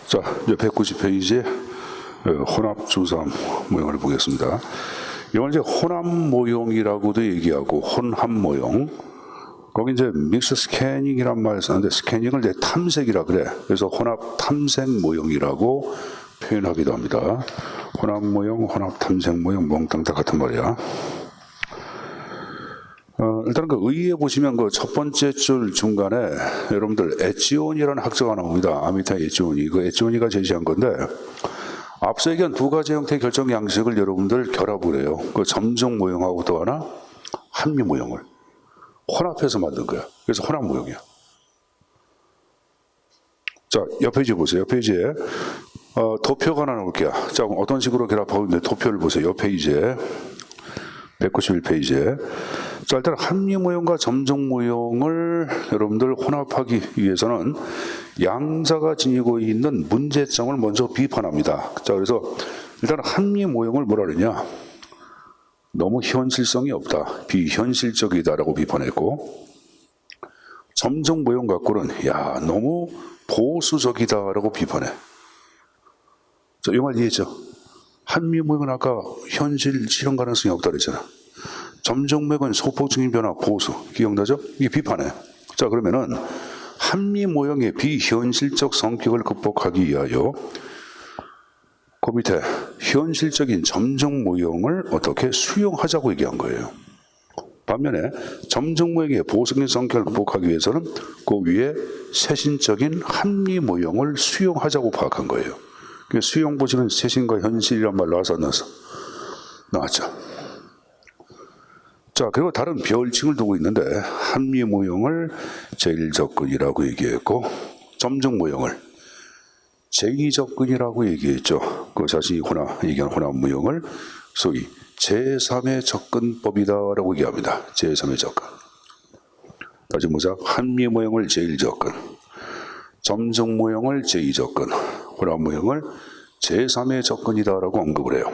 자, 이제 190페이지 혼합 주사 모형을 보겠습니다. 이건 이제 혼합 모형이라고도 얘기하고 혼합 모형. 거기 이제 믹스 스캐닝이란 말을 쓰는데 스캐닝을 이제 탐색이라 그래. 그래서 혼합 탐색 모형이라고 표현하기도 합니다. 혼합 모형, 혼합 탐색 모형, 몽땅 다 같은 말이야. 일단 그 의의에 보시면 그 첫 번째 줄 중간에 여러분들 에치오니라는 학자가 나옵니다. 아미타 에치오니. 그 에치오니가 제시한 건데 앞서 얘기한 두 가지 형태의 결정 양식을 여러분들 결합을 해요. 그 점정 모형하고 또 하나 합리 모형을 혼합해서 만든 거야. 그래서 혼합 모형이야. 자, 옆 페이지 보세요. 옆 페이지에 도표가 하나 나올게요. 자, 어떤 식으로 결합하고 있는데 도표를 보세요. 옆 페이지에 191페이지에. 자, 일단 합리 모형과 점정 모형을 여러분들 혼합하기 위해서는 양자가 지니고 있는 문제점을 먼저 비판합니다. 자, 그래서 일단 합리 모형을 뭐라 그러냐? 너무 현실성이 없다. 비현실적이다라고 비판했고, 점정 모형 갖고는 야, 너무 보수적이다라고 비판해. 자, 이 말 이해했죠? 합리 모형은 아까 현실 실현 가능성이 없다 그랬잖아. 점정 모형은 소폭적인 변화, 보수. 기억나죠? 이게 비판해. 자, 그러면은 합리 모형의 비현실적 성격을 극복하기 위하여 그 밑에 현실적인 점정 모형을 어떻게 수용하자고 얘기한 거예요. 반면에 점정 모형의 보수적인 성격을 극복하기 위해서는 그 위에 세신적인 합리 모형을 수용하자고 파악한 거예요. 수용 보시면 세신과 현실이란 말 나와서 안 나와서? 나왔죠. 자, 그리고 다른 별칭을 두고 있는데 합리 모형을 제1접근이라고 얘기했고 점정 모형을 제2접근이라고 얘기했죠. 그 자신이 얘기한 혼합 모형을 소위 제3의 접근법이다라고 얘기합니다. 제3의 접근. 다시 보자. 합리 모형을 제1접근, 점정 모형을 제2접근, 혼합 모형을 제3의 접근이다라고 언급을 해요.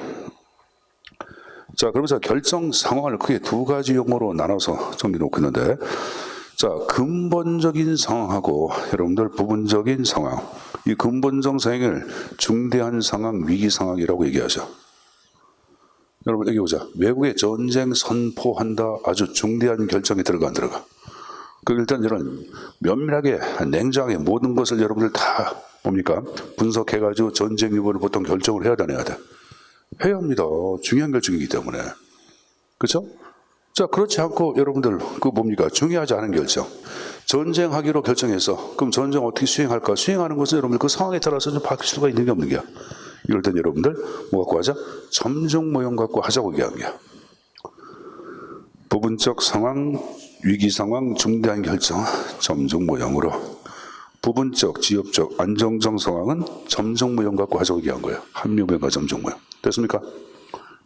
자, 그러면서 결정 상황을 크게 두 가지 용어로 나눠서 정리해놓고 있는데, 자, 근본적인 상황하고 여러분들 부분적인 상황. 이 근본적 상황을 중대한 상황, 위기 상황이라고 얘기하죠. 여러분 여기 보자. 외국에 전쟁 선포한다. 아주 중대한 결정이 들어가 안 들어가. 그 일단 이런 면밀하게 냉정하게 모든 것을 여러분들 다 뭡니까? 분석해가지고 전쟁 유보를 보통 결정을 해야 되나 해야 돼. 해야 합니다. 중요한 결정이기 때문에. 그렇죠? 자, 그렇지 않고 여러분들 그 뭡니까? 중요하지 않은 결정. 전쟁하기로 결정해서 그럼 전쟁 어떻게 수행할까? 수행하는 것은 여러분들 그 상황에 따라서 좀 바뀔 수가 있는 게 없는 게야. 이럴 땐 여러분들 뭐 갖고 하자? 점정 모형 갖고 하자고 얘기하는 거야. 부분적 상황, 위기 상황, 중대한 결정, 점정 모형으로. 부분적, 지역적, 안정적 상황은 점정 모형 갖고 하자고 얘기한 거예요. 합리 모형과 점정 모형. 됐습니까?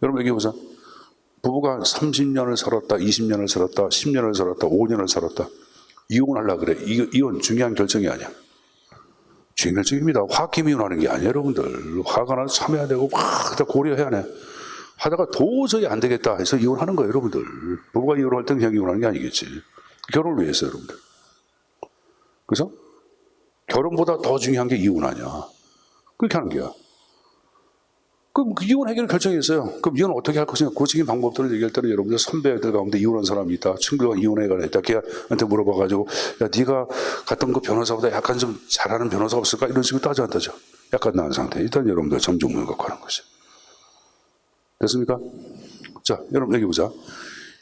여러분 여기 보자. 부부가 30년을 살았다, 20년을 살았다, 10년을 살았다, 5년을 살았다. 이혼하려고 그래. 이혼 중요한 결정이 아니야. 중요한 결정입니다. 홧김 이혼하는 게 아니에요, 여러분들. 화가 나서 참아야 되고 막 고려해야 해. 하다가 도저히 안 되겠다 해서 이혼하는 거예요, 여러분들. 부부가 이혼할 땐 그냥 이혼하는 게 아니겠지. 결혼을 위해서, 여러분들. 그래서 결혼보다 더 중요한 게 이혼 아니야. 그렇게 하는 거야. 그럼 이혼 해결 결정했어요. 그럼 이혼 어떻게 할 것인가? 구체적인 방법들을 얘기할 때는 여러분들 선배들 가운데 이혼한 사람이 있다. 친구가 이혼해가 했다. 걔한테 물어봐가지고 야, 네가 갔던 그 변호사보다 약간 좀 잘하는 변호사 없을까? 이런 식으로 따져 안 따져. 약간 나은 상태. 일단 여러분들 점정 모형 갖고 하는 것이. 됐습니까? 자, 여러분 여기 보자.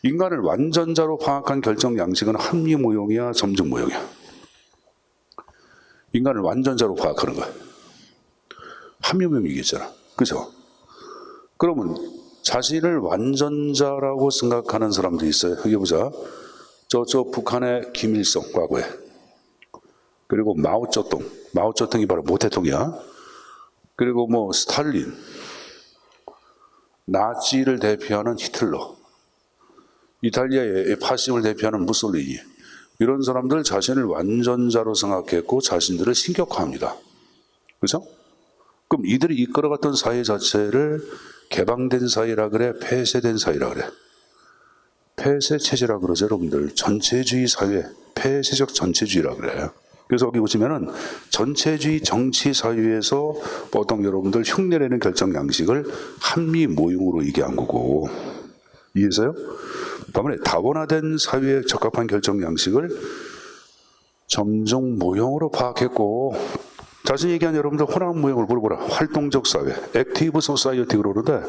인간을 완전자로 파악한 결정 양식은 합리 모형이야, 점정 모형이야. 인간을 완전자로 파악하는 거야. 합리 모형이겠잖아. 그죠? 그러면 자신을 완전자라고 생각하는 사람들이 있어요. 여기 보자. 저 북한의 김일성 과거에. 그리고 마오쩌둥. 마오쩌둥이 바로 모태통이야. 그리고 뭐 스탈린. 나치를 대표하는 히틀러. 이탈리아의 파시즘을 대표하는 무솔리니. 이런 사람들 자신을 완전자로 생각했고 자신들을 신격화합니다. 그렇죠? 그럼 이들이 이끌어갔던 사회 자체를 개방된 사회라 그래? 폐쇄된 사회라 그래? 폐쇄체제라 그러죠, 여러분들. 전체주의 사회, 폐쇄적 전체주의라 그래. 그래서 여기 보시면은 전체주의 정치 사회에서 보통 여러분들 흉내내는 결정 양식을 한미 모형으로 얘기한 거고, 이해해서요? 다음에 다원화된 사회에 적합한 결정 양식을 점종 모형으로 파악했고, 자신이 얘기한 여러분들 혼합 모형을 물어보라. 활동적 사회, 액티브 소사이어티 그러는데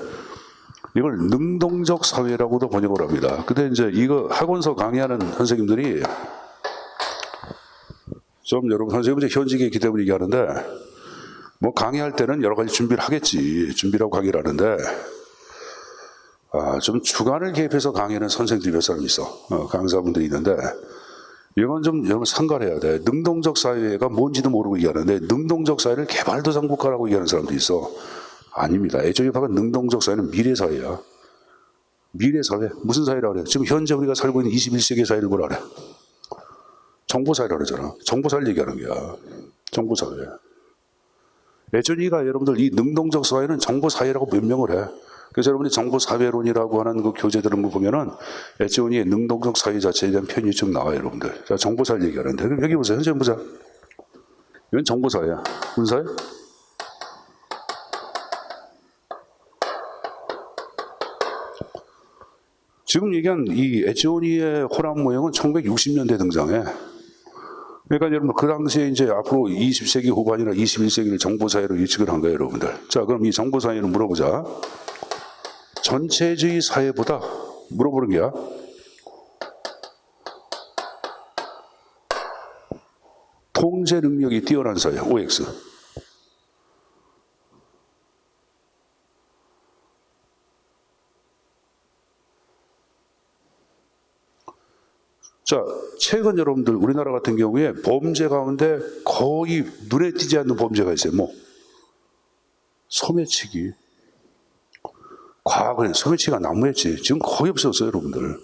이걸 능동적 사회라고도 번역을 합니다. 근데 이제 이거 학원서 강의하는 선생님들이 좀 여러분 선생님은 현직에 있기 때문에 얘기하는데 뭐 강의할 때는 여러 가지 준비를 하겠지. 준비라고 강의를 하는데 좀 주관을 개입해서 강의하는 선생들이 몇 사람 있어. 강사분들이 있는데 이건 좀 여러분 상관해야 돼. 능동적 사회가 뭔지도 모르고 얘기하는데 능동적 사회를 개발도상 국가라고 얘기하는 사람도 있어. 아닙니다. 애초에 봐가 능동적 사회는 미래 사회야. 미래 사회. 무슨 사회라고 그래? 지금 현재 우리가 살고 있는 21세기 사회를 뭐라 그래? 정보사회라고 그러잖아. 정보사회를 얘기하는 거야. 정보사회. 애초에가 여러분들 이 능동적 사회는 정보사회라고 변명을 해. 그래서 여러분이 정보사회론이라고 하는 그 교재들은 거 보면은 애초에 능동적 사회 자체에 대한 표현이 좀 나와요, 여러분들. 자, 정보사회를 얘기하는데. 그럼 여기 보세요. 현재 보자. 이건 정보사회야. 무슨 사회? 지금 얘기한 이 에치오니의 혼합 모형은 1960년대 등장해. 그러니까 여러분 그 당시에 이제 앞으로 20세기 후반이나 21세기를 정보사회로 예측을 한 거예요, 여러분들. 자, 그럼 이 정보사회는 물어보자. 전체주의 사회보다 물어보는 게야. 통제 능력이 뛰어난 사회, OX. 자, 최근 여러분들 우리나라 같은 경우에 범죄 가운데 거의 눈에 띄지 않는 범죄가 있어요. 뭐? 소매치기. 과거에는 소매치기가 난무했지. 지금 거의 없었어요, 여러분들.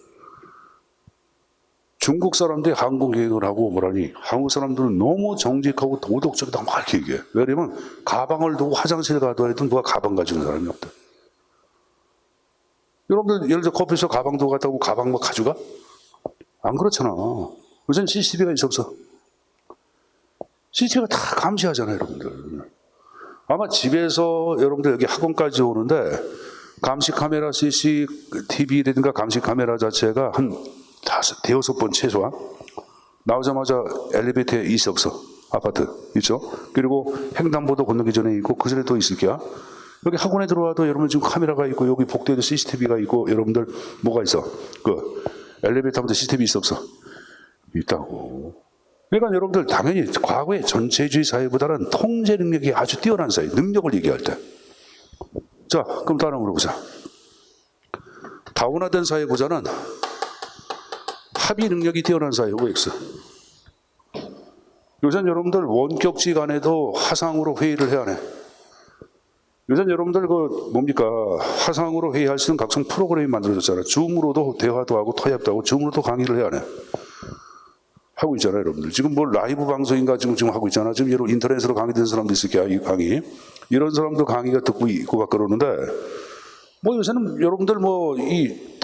중국 사람들이 항공 계획을 하고 뭐라니, 한국 사람들은 너무 정직하고 도덕적이다 막 이렇게 얘기해. 왜냐면 가방을 두고 화장실 가더라도 누가 가방 가지는 사람이 없다. 여러분들 예를 들어 커피숍 가방 두고 갔다고 가방 막 가져가? 안 그렇잖아. 요새는 CCTV가 있어 없어? CCTV가 다 감시하잖아요, 여러분들. 아마 집에서 여러분들 여기 학원까지 오는데 감시 카메라 CCTV라든가 감시 카메라 자체가 한 5번 최소한 나오자마자 엘리베이터에 있어 없어? 아파트 있죠? 그리고 횡단보도 건너기 전에 있고 그 전에 또 있을 게야. 여기 학원에 들어와도 여러분 지금 카메라가 있고 여기 복도에도 CCTV가 있고 여러분들 뭐가 있어? 그 엘리베이터부터 CCTV 있어 없어? 있다고. 그러니까 여러분들 당연히 과거의 전체주의 사회보다는 통제 능력이 아주 뛰어난 사회, 능력을 얘기할 때. 자, 그럼 또 하나 물어보자. 다원화된 사회보다는 합의 능력이 뛰어난 사회, OX. 요새는 여러분들 원격지 간에도 화상으로 회의를 해야 하네. 요새는 여러분들 그 뭡니까 화상으로 회의할 수 있는 각종 프로그램이 만들어졌잖아요. 줌으로도 대화도 하고 타협도 하고 줌으로도 강의를 해야 하네. 하고 있잖아요, 여러분들. 지금 뭐 라이브 방송인가 지금 하고 있잖아. 지금 여러 인터넷으로 강의 듣는 사람도 있을 거야, 이 강의. 이런 사람도 강의가 듣고 있고 막 그러는데 뭐 요새는 여러분들 뭐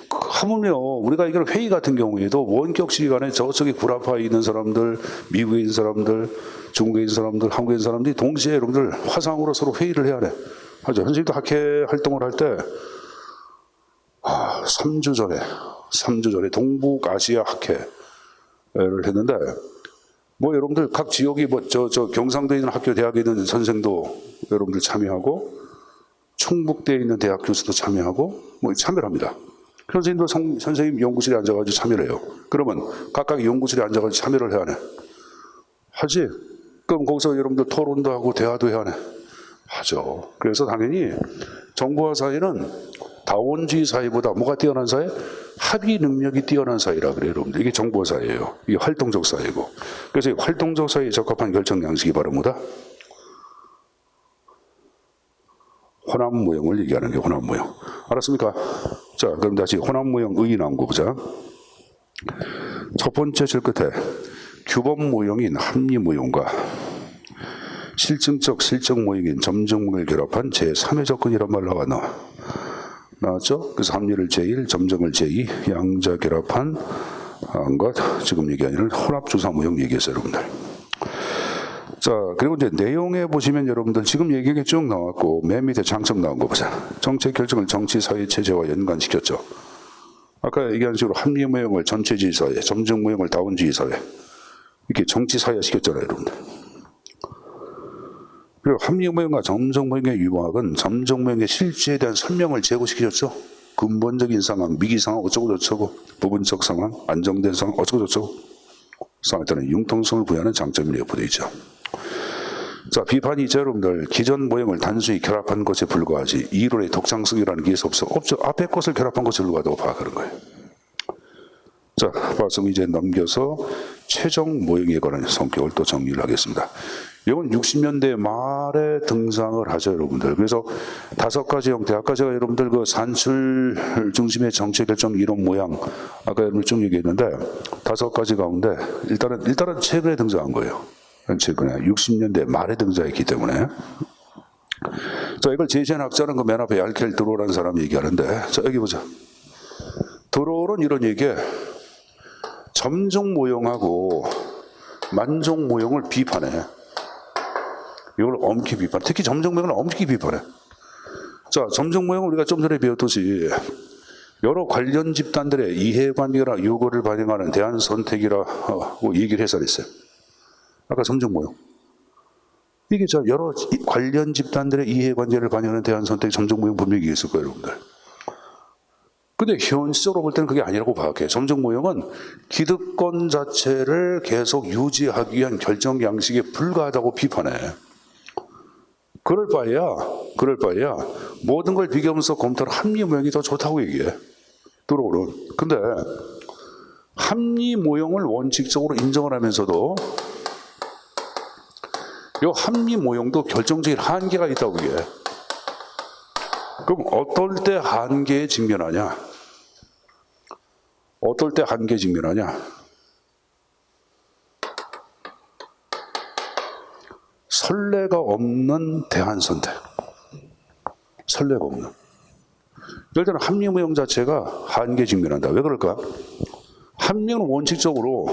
하물며 우리가 이걸 회의 같은 경우에도 원격 시간에 저쪽에 구라파에 있는 사람들, 미국에 있는 사람들, 중국에 있는 사람들, 한국에 있는 사람들이 동시에 여러분들 화상으로 서로 회의를 해야 돼. 하죠. 선생님도 학회 활동을 할 때 3주 전에 동북아시아 학회를 했는데 뭐 여러분들 각 지역이 뭐 저 경상도에 있는 학교 대학에 있는 선생도 여러분들 참여하고 충북대에 있는 대학 교수도 참여하고 뭐 참여를 합니다. 선생님도 선생님 연구실에 앉아가지고 참여를 해요. 그러면 각각 연구실에 앉아가지고 참여를 해야 하네. 하지? 그럼 거기서 여러분들 토론도 하고 대화도 해야 하네. 하죠. 그래서 당연히 정보화 사회는 다원주의 사회보다 뭐가 뛰어난 사회? 합의 능력이 뛰어난 사회라 그래요, 여러분들. 이게 정보화 사회예요. 이게 활동적 사회고. 그래서 활동적 사회에 적합한 결정 양식이 바로 뭐다? 혼합 모형을 얘기하는 게 혼합 모형. 알았습니까? 자, 그럼 다시 혼합 모형의 나온 거 보자. 첫 번째 줄 끝에 규범 모형인 합리 모형과 실증적 실적 모형인 점정을 결합한 제3의 접근이란 말 나왔죠? 그래서 합리를 제1, 점정을 제2, 양자 결합한 것, 지금 얘기하는 혼합 조사 모형 얘기했어요, 여러분들. 자, 그리고 이제 내용에 보시면 여러분들 지금 얘기가 쭉 나왔고 맨 밑에 장점 나온 거 보자. 정책 결정을 정치 사회 체제와 연관시켰죠. 아까 얘기한 식으로 합리 모형을 전체주의 사회, 점정 모형을 다원주의 사회 이렇게 정치 사회 시켰잖아요, 여러분들. 그리고 합리 모형과 점정 모형의 유학은 점정 모형의 실제에 대한 설명을 제고시키셨죠. 근본적인 상황, 미기 상황 어쩌고 저쩌고, 부분적 상황, 안정된 상황 어쩌고 저쩌고 상황에 따른 융통성을 부여하는 장점이 내포되어 있죠. 자, 비판이 이제 여러분들 기존 모형을 단순히 결합한 것에 불과하지 이론의 독창성이라는 게 없죠. 앞에 것을 결합한 것에 불과하다고 파악하는 거예요. 자, 말씀 이제 넘겨서 최종 모형에 관한 성격을 또 정리를 하겠습니다. 이건 60년대 말에 등장을 하죠, 여러분들. 그래서 5가지 형태, 아까 제가 여러분들 그 산출 중심의 정책 결정 이론 모양, 아까 여러분들 좀 얘기했는데 5가지 가운데 일단은 최근에 등장한 거예요. 최근에 60년대 말에 등장했기 때문에. 자, 이걸 제시한 학자는 그 맨 앞에 알켈 드로라는 사람이 얘기하는데, 자, 여기 보자. 드로는 이런 얘기에 점종 모형하고 만종 모형을 비판해. 이걸 엄격히 비판. 특히 점종 모형을 엄격히 비판해. 자, 점종 모형은 우리가 좀 전에 배웠듯이 여러 관련 집단들의 이해관계나 요구를 반영하는 대안 선택이라고 얘기를 해설했어요. 아까 점종 모형. 이게 저 여러 관련 집단들의 이해관계를 반영하는 대안 선택 점종 모형 분명히 있을 거예요, 여러분들. 근데 현실적으로 볼 때는 그게 아니라고 파악해요. 점종 모형은 기득권 자체를 계속 유지하기 위한 결정 양식에 불과하다고 비판해. 그럴 바에야 모든 걸 비교하면서 검토할 합리 모형이 더 좋다고 얘기해. 들어오는. 근데 합리 모형을 원칙적으로 인정을 하면서도 이 합리 모형도 결정적인 한계가 있다고 얘기해. 그럼 어떨 때 한계에 직면하냐? 어떨 때 한계에 직면하냐? 선례가 없는 대안 선택. 선례가 없는. 예를 들어 합리 모형 자체가 한계에 직면한다. 왜 그럴까? 합리는 원칙적으로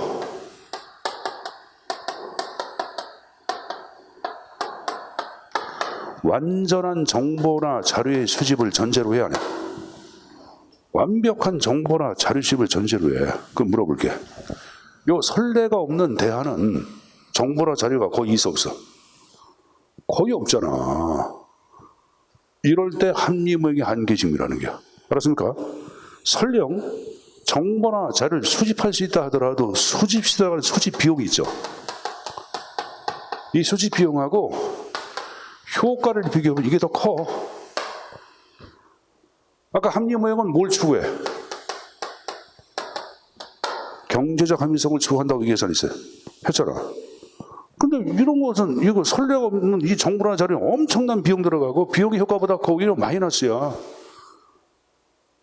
완전한 정보나 자료의 수집을 전제로 해야 하냐? 완벽한 정보나 자료 수집을 전제로 해. 그럼 물어볼게. 요 선례가 없는 대안은 정보나 자료가 거의 있어 없어? 거의 없잖아. 이럴 때 합리 모형의 한계 직면하는 거야. 알았습니까? 설령 정보나 자료를 수집할 수 있다 하더라도 수집 시대가 수집 비용이 있죠. 이 수집 비용하고 효과를 비교하면 이게 더 커. 아까 합리 모형은 뭘 추구해? 경제적 합리성을 추구한다고 계산했어요. 했잖아. 근데 이런 것은 이거 선례가 없는 이 정보나 자료에 엄청난 비용 들어가고 비용의 효과보다 오히려 마이너스야.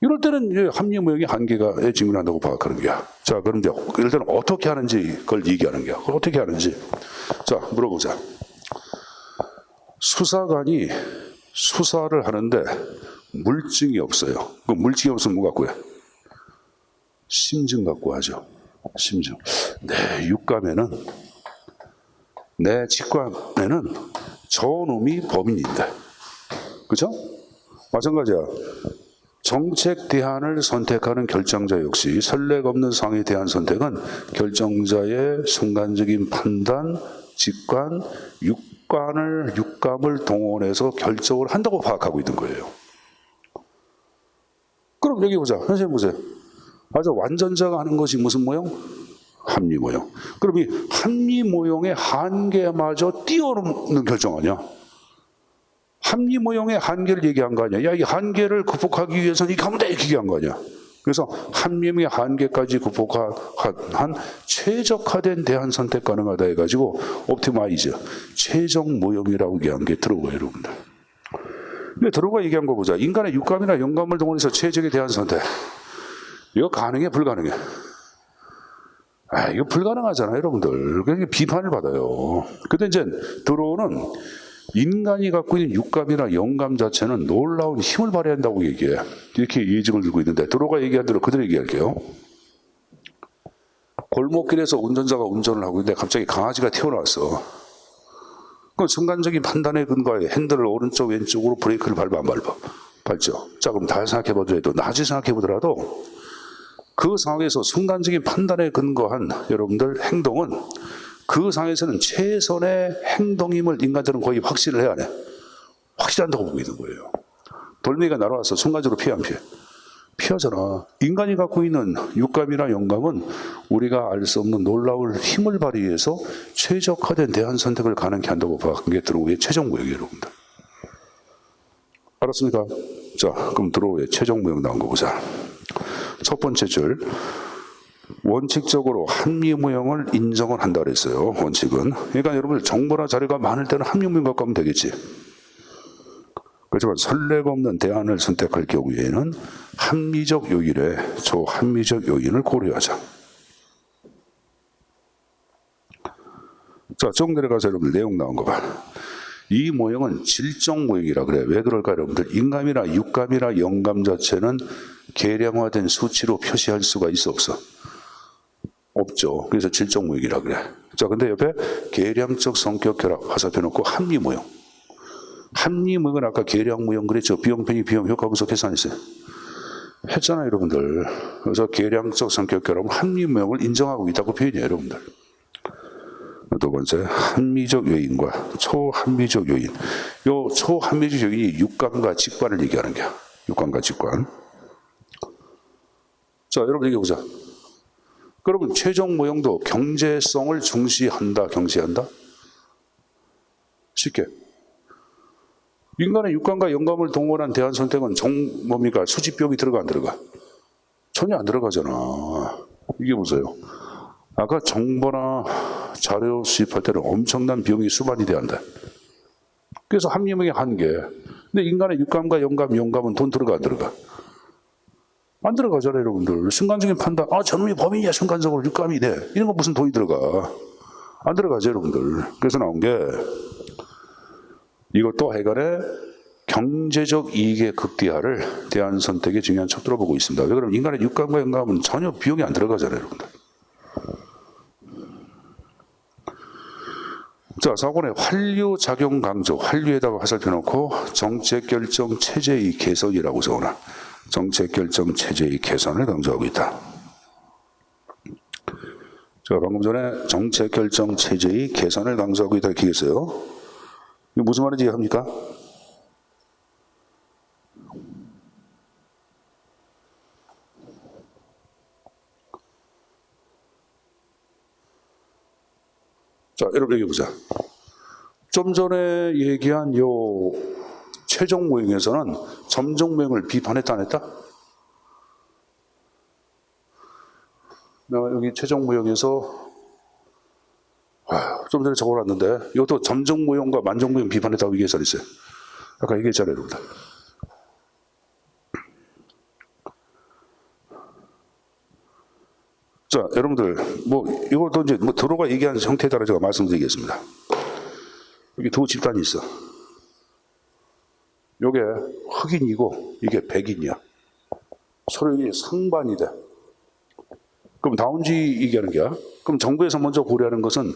이럴 때는 합리 모형의 한계가 직면한다고 파악하는 거야. 자, 그럼 이제 이럴 때는 어떻게 하는지 그걸 얘기하는 거야. 그걸 어떻게 하는지. 자, 물어보자. 수사관이 수사를 하는데 물증이 없어요. 그 물증이 없으면 뭐 갖고 해? 심증 갖고 하죠. 심증. 내 육감에는, 내 직감에는 저놈이 범인인데. 그죠? 마찬가지야. 정책 대안을 선택하는 결정자 역시 선례가 없는 상황에 대한 선택은 결정자의 순간적인 판단, 직관, 육감을 동원해서 결정을 한다고 파악하고 있는 거예요. 그럼 여기 보자. 선생님 보세요. 아주 완전자가 하는 것이 무슨 모형? 합리 모형. 그럼 이 합리 모형의 한계마저 뛰어넘는 결정 아니야? 합리 모형의 한계를 얘기한 거 아니야? 야, 이 한계를 극복하기 위해서는 이렇게 하면 돼! 이렇게 얘기한 거 아니야? 그래서 합리 모형의 한계까지 극복한 최적화된 대안 선택 가능하다 해가지고 옵티마이즈, 최종 모형이라고 얘기한 게 들어가요, 여러분들. 근데 들어가 얘기한 거 보자. 인간의 육감이나 영감을 동원해서 최적의 대안 선택. 이거 가능해, 불가능해? 이거 불가능하잖아요, 여러분들. 그러니까 비판을 받아요. 근데 이제 들어오는 인간이 갖고 있는 육감이나 영감 자체는 놀라운 힘을 발휘한다고 얘기해. 이렇게 예증을 들고 있는데 들어가 얘기한 대로 그대로 얘기할게요. 골목길에서 운전자가 운전을 하고 있는데 갑자기 강아지가 튀어나왔어. 그 순간적인 판단에 근거하여 핸들을 오른쪽 왼쪽으로 브레이크를 밟아 안 밟아? 밟죠. 자, 그럼 다 생각해보더라도 낮에 생각해보더라도 그 상황에서 순간적인 판단에 근거한 여러분들 행동은 그 상황에서는 최선의 행동임을 인간들은 거의 확신을 해야 해. 확실한다고 보고 있는 거예요. 돌멩이가 날아와서 순간적으로 피해 안 피해? 피하잖아. 인간이 갖고 있는 육감이나 영감은 우리가 알 수 없는 놀라운 힘을 발휘해서 최적화된 대안 선택을 가능케 한다고 봐게 들어오의 최종 모형이에요, 여러분들. 알았습니까? 자, 그럼 들어오의 최종 모형 나온 거 보자. 첫 번째 줄. 원칙적으로 합리 모형을 인정을 한다 그랬어요. 원칙은. 그러니까 여러분들 정보나 자료가 많을 때는 합리 모형 갖고 하면 되겠지. 그렇지만 선례가 없는 대안을 선택할 경우에는 합리적 요인에 초합리적 요인을 고려하자. 자, 쭉 내려가서 여러분들 내용 나온 거 봐. 이 모형은 질적 모형이라 그래. 왜 그럴까 여러분들? 인감이나 육감이나 영감 자체는 계량화된 수치로 표시할 수가 있어 없어? 없죠. 그래서 질적 모형이라 그래. 자, 근데 옆에 계량적 성격 결합 화살표 놓고 합리 모형. 합리 모형은 아까 계량 모형 그랬죠. 비용 편익 비용 효과 분석 계산했어요. 했잖아요, 여러분들. 그래서 계량적 성격 결합은 합리 모형을 인정하고 있다고 표현해요, 여러분들. 두 번째, 합리적 요인과 초합리적 요인. 요 초합리적 요인이 육감과 직관을 얘기하는 거야. 육감과 직관. 자, 여러분 얘기해보자. 그러면 최종 모형도 경제성을 중시한다, 경시한다? 쉽게. 인간의 육감과 영감을 동원한 대안 선택은 뭡니까? 수집 비용이 들어가 안 들어가? 전혀 안 들어가잖아. 이게 보세요. 아까 정보나 자료 수집할 때는 엄청난 비용이 수반이 돼야 한다. 그래서 합리모형의 한계. 근데 인간의 육감과 영감은 돈 들어가 안 들어가? 안 들어가잖아요, 여러분들. 순간적인 판단, 저놈이 범인이야, 순간적으로 육감이 돼. 이런 거 무슨 돈이 들어가? 안 들어가죠, 여러분들. 그래서 나온 게 이것도 하여간에 경제적 이익의 극대화를 대안 선택의 중요한 척도로 보고 있습니다. 왜 그러면 인간의 육감과 영감은 전혀 비용이 안 들어가잖아요, 여러분들. 자, 4번에 환류 작용 강조, 환류에다가 화살표 놓고 정책 결정 체제의 개선이라고 적어놔. 정책 결정 체제의 개선을 강조하고 있다. 제가 방금 전에 정책 결정 체제의 개선을 강조하고 있다 이렇게 했어요. 이게 무슨 말인지 이해합니까? 자, 여러분 여기 보자. 좀 전에 얘기한 요 최종 모형에서는 점종 모형을 비판했다 안 했다? 내가 여기 최종 모형에서 좀 전에 적어놨는데 이것도 점종 모형과 만종 모형 비판했다고 얘기해서 있어요. 아까 얘기했잖아요, 여러분들. 자, 여러분들, 이것도 이제 들어가 얘기한 형태에 따라 제가 말씀드리겠습니다. 여기 두 집단이 있어. 요게 흑인이고, 이게 백인이야. 서로 이게 상반이 돼. 그럼 나온지 얘기하는 게야? 그럼 정부에서 먼저 고려하는 것은,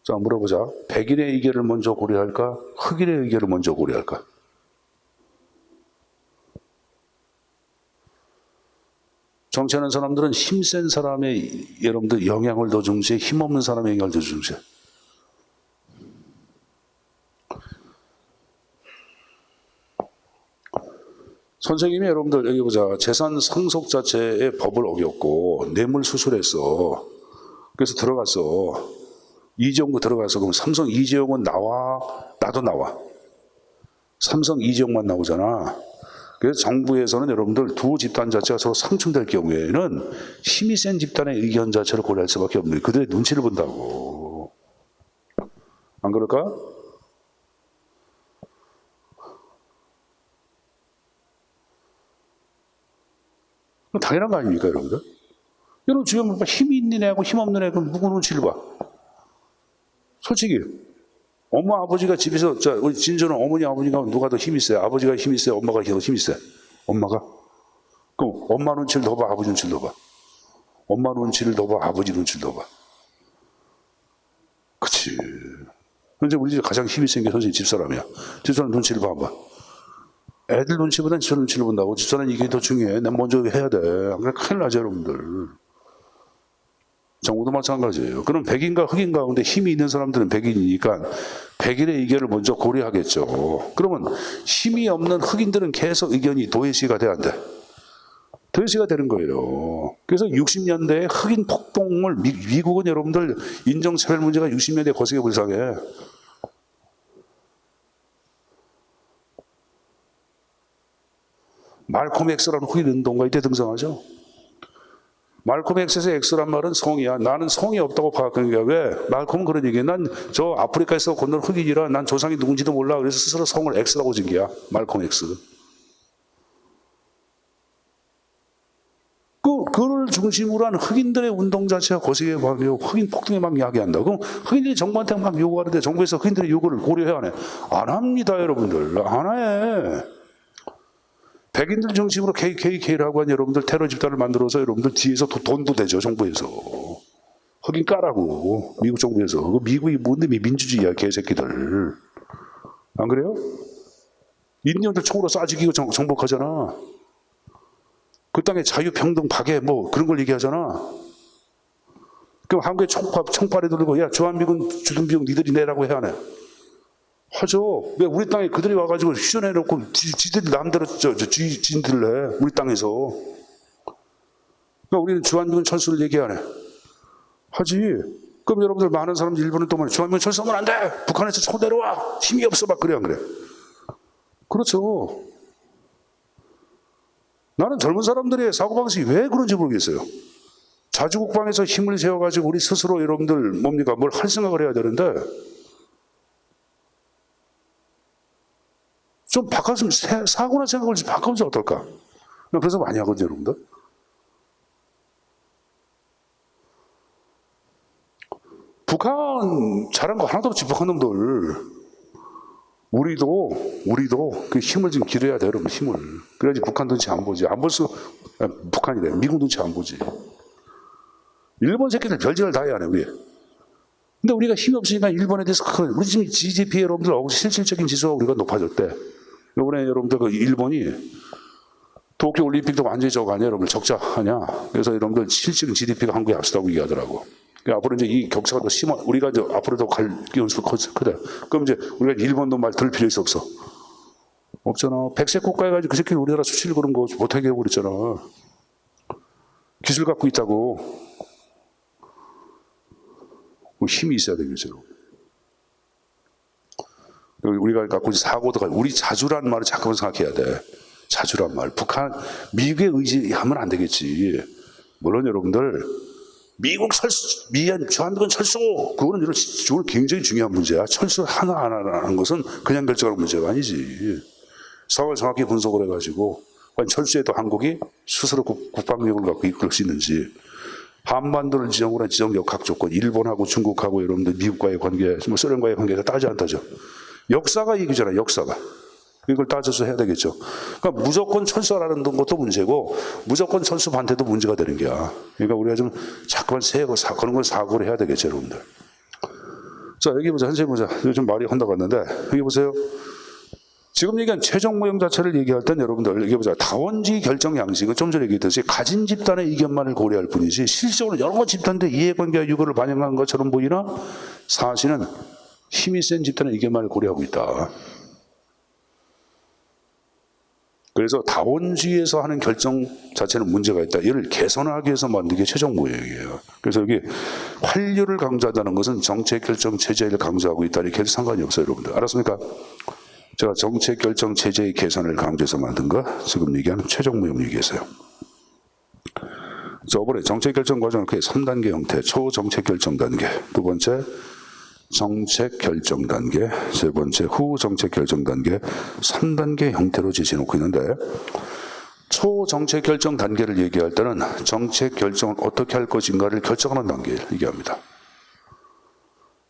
자, 물어보자. 백인의 의견을 먼저 고려할까? 흑인의 의견을 먼저 고려할까? 정치하는 사람들은 힘센 사람의 여러분들 영향을 더 중시해, 힘없는 사람의 영향을 더 중시해. 선생님이 여러분들 여기 보자. 재산 상속 자체의 법을 어겼고 뇌물 수술했어. 그래서 들어갔어. 이재용도 들어가서 그럼 삼성 이재용은 나와, 나도 나와. 삼성 이재용만 나오잖아. 그래서 정부에서는 여러분들 두 집단 자체가 서로 상충될 경우에는 힘이 센 집단의 의견 자체를 고려할 수밖에 없는 거예요. 그들의 눈치를 본다고. 안 그럴까? 당연한 거 아닙니까, 여러분들? 여러분 주변 힘이 있는 애하고 힘 없는 애하고 누구 눈치를 봐? 솔직히 엄마 아버지가 집에서 우리 진주는 어머니 아버지가 누가 더 힘이 있어요? 아버지가 힘이 있어요? 엄마가 더 힘이 있어요? 엄마가? 그럼 엄마 눈치를 더 봐? 아버지 눈치를 더 봐? 엄마 눈치를 더 봐? 아버지 눈치를 더 봐? 그치. 현재 우리 집 가장 힘이 센 게 선생님 집사람이야. 집사람 눈치를 봐봐. 애들 눈치보다는 집사람 눈치를 본다고. 집사람 이게 더 중요해. 난 먼저 해야 돼. 안 그래 큰일 나죠, 여러분들. 정부도 마찬가지예요. 그럼 백인과 흑인 가운데 힘이 있는 사람들은 백인이니까 백인의 의견을 먼저 고려하겠죠. 그러면 힘이 없는 흑인들은 계속 의견이 도외시가 돼야 안 돼. 도외시가 되는 거예요. 그래서 60년대에 흑인 폭동을 미국은 여러분들 인종차별 문제가 60년대에 거세게 불쌍해. 말콤 X라는 흑인 운동가 이때 등장하죠. 말콤 X에서 X란 말은 성이야. 나는 성이 없다고 파악하는 게 왜? 말콤은 그런 얘기야. 난 저 아프리카에서 건너온 흑인이라 난 조상이 누군지도 몰라. 그래서 스스로 성을 X라고 진 게야. 말콤 X. 그걸 중심으로 한 흑인들의 운동 자체가 거세게 박이고 흑인 폭동에 막 이야기한다. 그럼 흑인들이 정부한테 막 요구하는데 정부에서 흑인들의 요구를 고려해 안 해? 안 합니다, 여러분들. 안 해. 백인들 중심으로 KKK라고 한 여러분들 테러 집단을 만들어서 여러분들 뒤에서 돈도 대죠, 정부에서. 흑인 까라고, 미국 정부에서. 미국이 뭔데 민주주의야, 개새끼들. 안 그래요? 인디언들 총으로 쏴 죽이고 정복하잖아. 그 땅에 자유평등 박애 뭐 그런 걸 얘기하잖아. 그럼 한국에 총파리 들고 야 주한미군 주둔비용 니들이 내라고 해야 하네. 하죠. 왜 우리 땅에 그들이 와가지고 휴전해놓고 지들이 남대로 지인들 내 우리 땅에서. 그러니까 우리는 주한미군 철수를 얘기하네. 하지. 그럼 여러분들 많은 사람들 일본은 또 말해 주한미군 철수하면 안 돼. 북한에서 총 내려와. 힘이 없어 막 그래 안 그래. 그렇죠. 나는 젊은 사람들의 사고방식이 왜 그런지 모르겠어요. 자주국방에서 힘을 세워가지고 우리 스스로 여러분들 뭡니까 뭘 할 생각을 해야 되는데 좀 바꿨으면 사고나 생각을 좀 바꾸면 어떨까? 그래서 많이 하거든요, 여러분들. 북한 잘한 거 하나도 없지, 북한 놈들. 우리도 그 힘을 좀 기려야 돼, 여러분, 힘을. 그래야지 북한 눈치 안 보지. 안 볼 수, 북한이래. 미국 눈치 안 보지. 일본 새끼들 별짓을 다 해야 해, 우리. 근데 우리가 힘이 없으니까 일본에 대해서 우리 지금 GDP 여러분들 실질적인 지수가 우리가 높아졌대. 이번에 여러분들 그 일본이 도쿄 올림픽도 완전히 저거 아니야, 여러분들 적자 하냐. 그래서 여러분들 실질적인 GDP가 한국에 앞서다고 얘기하더라고. 앞으로 이제 이 격차가 더 심한, 우리가 이제 앞으로 더 갈 기운수가 크다. 그럼 이제 우리가 일본도 말 들 필요 없어. 없잖아. 백색 국가 해가지고 그 새끼는 우리나라 수출 그런 거 못하게 해버렸잖아. 기술 갖고 있다고. 힘이 있어야 되겠죠. 우리가 갖고 있는 사고도 우리 자주란 말을 잠깐만 생각해야 돼. 자주란 말. 북한, 미국에 의지하면 안 되겠지. 물론 여러분들, 미국 철수, 주한미군 철수, 그거는 굉장히 중요한 문제야. 철수 하나 안 하는 것은 그냥 결정하는 문제가 아니지. 상황을 정확히 분석을 해가지고, 철수에도 한국이 스스로 국방력을 갖고 이끌 수 있는지, 한반도를 지정으로 한 지정 역학 조건, 일본하고 중국하고 여러분들 미국과의 관계, 뭐 소련과의 관계가 따지 않다죠. 역사가 얘기잖아, 역사가. 이걸 따져서 해야 되겠죠. 그러니까 무조건 철수하라는 것도 문제고, 무조건 철수 반대도 문제가 되는 거야. 그러니까 우리가 좀 자꾸만 그런 걸 사고를 해야 되겠죠, 여러분들. 자, 여기 보자, 선생님 보자. 요즘 말이 혼나갔는데, 여기 보세요. 지금 얘기한 최종 모형 자체를 얘기할 땐 여러분들, 여기 보자. 다원주의 결정 양식은 좀 전에 얘기했듯이 가진 집단의 의견만을 고려할 뿐이지, 실질적으로 여러 집단들의 이해관계와 유고를 반영한 것처럼 보이나, 사실은 힘이 센 집단의 의견만을 고려하고 있다. 그래서 다원주의에서 하는 결정 자체는 문제가 있다. 이를 개선하기 위해서 만든 게 최종 모형이에요. 그래서 여기 활류를 강조한다는 것은 정책 결정 체제를 강조하고 있다. 이렇게 해도 상관이 없어요, 여러분들. 알았습니까? 제가 정책 결정 체제의 개선을 강조해서 만든 거 지금 얘기하는 최종 모형 얘기했어요. 저번에 정책 결정 과정을 크게 3단계 형태, 초정책 결정 단계, 두 번째 정책 결정 단계, 세 번째 후 정책 결정 단계, 3단계 형태로 제시해놓고 있는데, 초정책 결정 단계를 얘기할 때는 정책 결정을 어떻게 할 것인가를 결정하는 단계를 얘기합니다.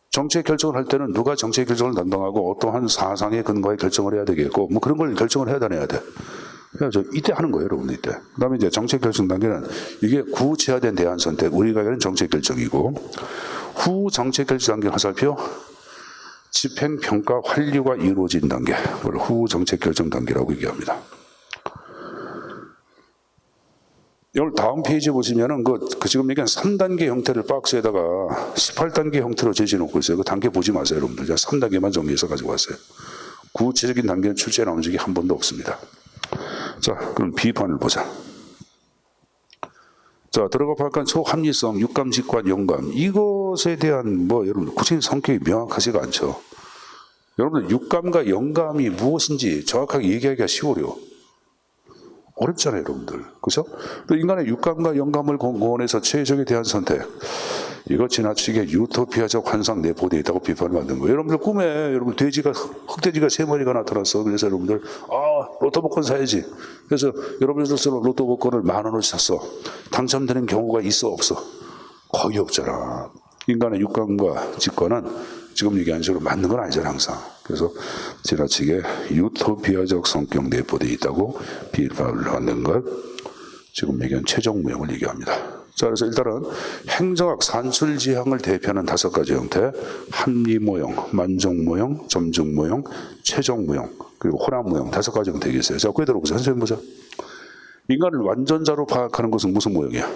정책 결정을 할 때는 누가 정책 결정을 담당하고 어떠한 사상에 근거해 결정을 해야 되겠고, 뭐 그런 걸 결정을 해야 돼. 그래서 이때 하는 거예요, 여러분, 이때. 그 다음에 이제 정책 결정 단계는 이게 구체화된 대안 선택, 우리가 하는 정책 결정이고, 후 정책 결정 단계 화살표, 집행평가 완료가 이루어진 단계, 그걸 후 정책 결정 단계라고 얘기합니다. 오늘 다음 페이지 보시면은 그 지금 얘기한 3단계 형태를 박스에다가 18단계 형태로 제시해놓고 있어요. 그 단계 보지 마세요, 여러분들. 제가 3단계만 정리해서 가지고 왔어요. 구체적인 단계는 출제해 나온 적이 한 번도 없습니다. 자, 그럼 B판을 보자. 자, 들어가 볼까 초합리성, 육감, 직관, 영감. 이것에 대한 여러분 구체적인 성격이 명확하지가 않죠. 여러분들 육감과 영감이 무엇인지 정확하게 얘기하기가 쉬워요. 어렵잖아요, 여러분들. 그죠? 또 인간의 육감과 영감을 공헌해서 최적에 대한 선택. 이거 지나치게 유토피아적 환상 내포되어 있다고 비판을 만든 거예요. 여러분들 꿈에 여러분 흑돼지가 3마리가 나타났어. 그래서 여러분들 로또 복권 사야지. 그래서 여러분들 스스로 로또 복권을 10,000원을 샀어. 당첨되는 경우가 있어 없어? 거의 없잖아. 인간의 육감과 직관은 지금 얘기한 식으로 맞는 건 아니잖아, 항상. 그래서 지나치게 유토피아적 성격 내포되어 있다고 비판을 받는 것. 지금 얘기한 최종 무형을 얘기합니다. 자, 그래서 일단은 행정학 산술지향을 대표하는 5가지 형태, 합리모형, 만족모형, 점증모형, 최종모형, 그리고 혼합모형 5가지 형태가 있어요. 자, 그에 들어보세요. 선생님 보자. 인간을 완전자로 파악하는 것은 무슨 모형이야?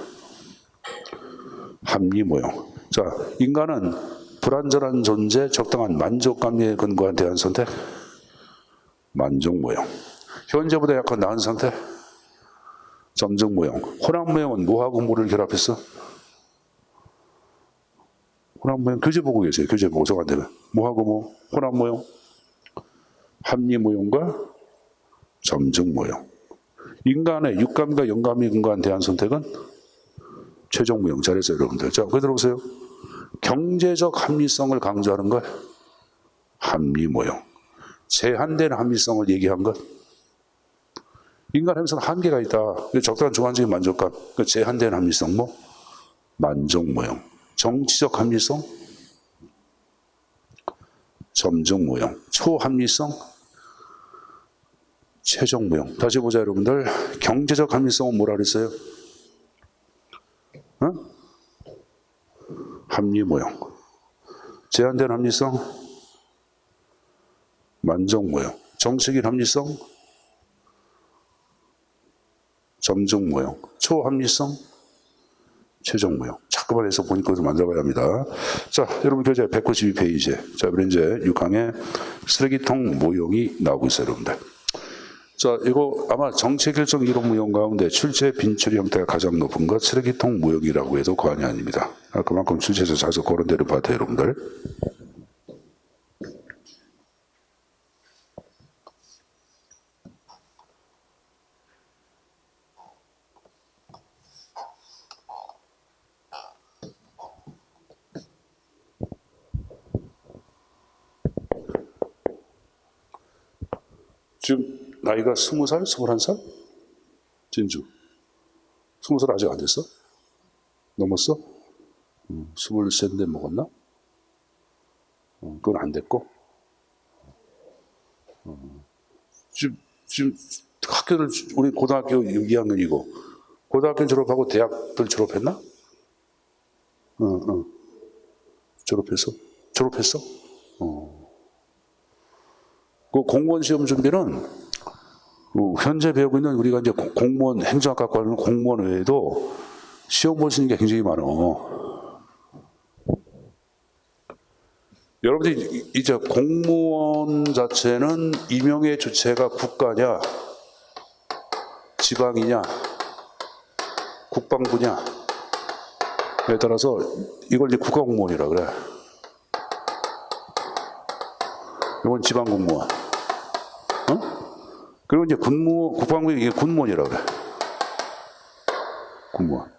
합리모형. 자, 인간은 불완전한 존재, 적당한 만족감에 근거한 대한 선택, 만족모형. 현재보다 약간 나은 상태, 점증모형. 혼합모형은 뭐하고 뭐를 결합했어? 혼합모형 교재 보고 계세요. 교재 보고 정 안 되면 뭐하고 뭐? 혼합모형, 합리모형과 점증모형. 인간의 육감과 영감이 근거한 대한 선택은 최종모형. 잘했어요, 여러분들. 자, 그거 들어보세요. 경제적 합리성을 강조하는 것, 합리모형. 제한된 합리성을 얘기한 것, 인간 행성은 한계가 있다. 적당한 주관적인 만족감, 제한된 합리성, 만족모형. 정치적 합리성, 점증모형. 초합리성, 최종모형. 다시 보자, 여러분들. 경제적 합리성은 뭐라 그랬어요? 합리모형. 제한된 합리성, 만족모형. 정치적인 합리성, 점증모형. 초합리성, 최종모형. 자꾸만 해서 보니까 좀 만져봐야 합니다. 자, 여러분 교재 192페이지. 자, 우리 이제 6항에 쓰레기통 모형이 나오고 있어요, 여러분들. 자, 이거 아마 정체결정 이론 모형 가운데 출제 빈출 형태가 가장 높은 것 쓰레기통 모형이라고 해도 과언이 아닙니다. 그만큼 출제에서 자주 거론되는 것 같아요, 여러분들. 지금 나이가 20살? 21살? 진주. 20살 아직 안 됐어? 넘었어? 23대 먹었나? 그건 안 됐고. 지금 학교를, 우리 고등학교 2학년이고, 고등학교 졸업하고 대학들 졸업했나? 졸업했어? 그 공무원 시험 준비는 현재 배우고 있는 우리가 이제 공무원 행정학과 하는 공무원 외에도 시험 볼 수 있는 게 굉장히 많어. 여러분들이 이제 공무원 자체는 임용의 주체가 국가냐, 지방이냐, 국방부냐에 따라서 이걸 이제 국가공무원이라 그래. 이건 지방공무원. 그리고 이제 국방부 이게 군무원이라고 그래. 군무원.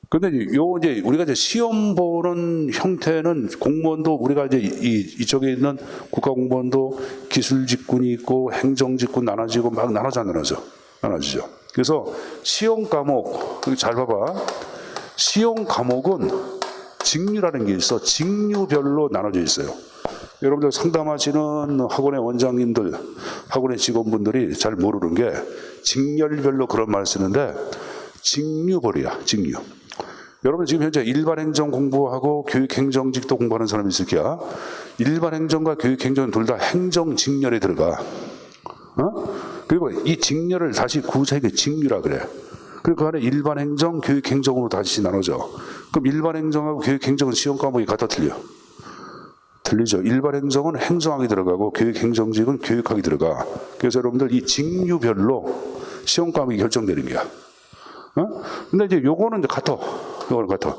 근데 이제 우리가 이제 시험 보는 형태는 공무원도 우리가 이제 이쪽에 있는 국가공무원도 기술직군이 있고 행정직군 나눠지고 막 나눠지죠. 그래서 시험 과목, 잘 봐봐. 시험 과목은 직류라는 게 있어. 직류별로 나눠져 있어요. 여러분들 상담하시는 학원의 원장님들, 학원의 직원분들이 잘 모르는 게 직렬별로 그런 말을 쓰는데 직류벌이야, 직류. 여러분 지금 현재 일반행정 공부하고 교육행정직도 공부하는 사람이 있을 게야. 일반행정과 교육행정은 둘 다 행정직렬에 들어가. 그리고 이 직렬을 다시 구색의 직류라 그래. 그리고 그 안에 일반행정, 교육행정으로 다시 나눠져. 그럼 일반행정하고 교육행정은 시험 과목이 같아 틀려? 틀리죠. 일반행정은 행정학이 들어가고 교육행정직은 교육학이 들어가. 그래서 여러분들 이 직류별로 시험 과목이 결정되는 거야. 근데 이제 요거는 이제 같아. 요거는 같아.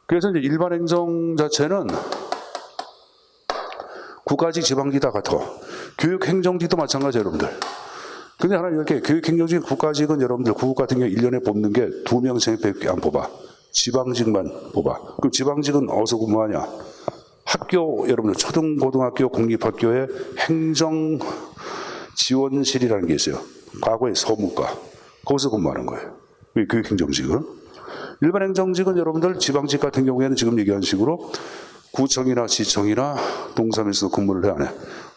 그래서 이제 일반행정 자체는 국가직, 지방직 다 같아. 교육행정직도 마찬가지예요, 여러분들. 근데 하나 이렇게 교육행정직, 국가직은 여러분들 국어 같은 경우 1년에 뽑는 게 2명생밖에 안 뽑아. 지방직만 뽑아. 그럼 지방직은 어디서 근무하냐? 학교, 여러분들 초등, 고등학교, 공립학교에 행정지원실이라는 게 있어요. 과거의 서무과. 거기서 근무하는 거예요. 교육행정직은. 일반행정직은 여러분들 지방직 같은 경우에는 지금 얘기한 식으로 구청이나 시청이나 동사무소에서 근무를 해야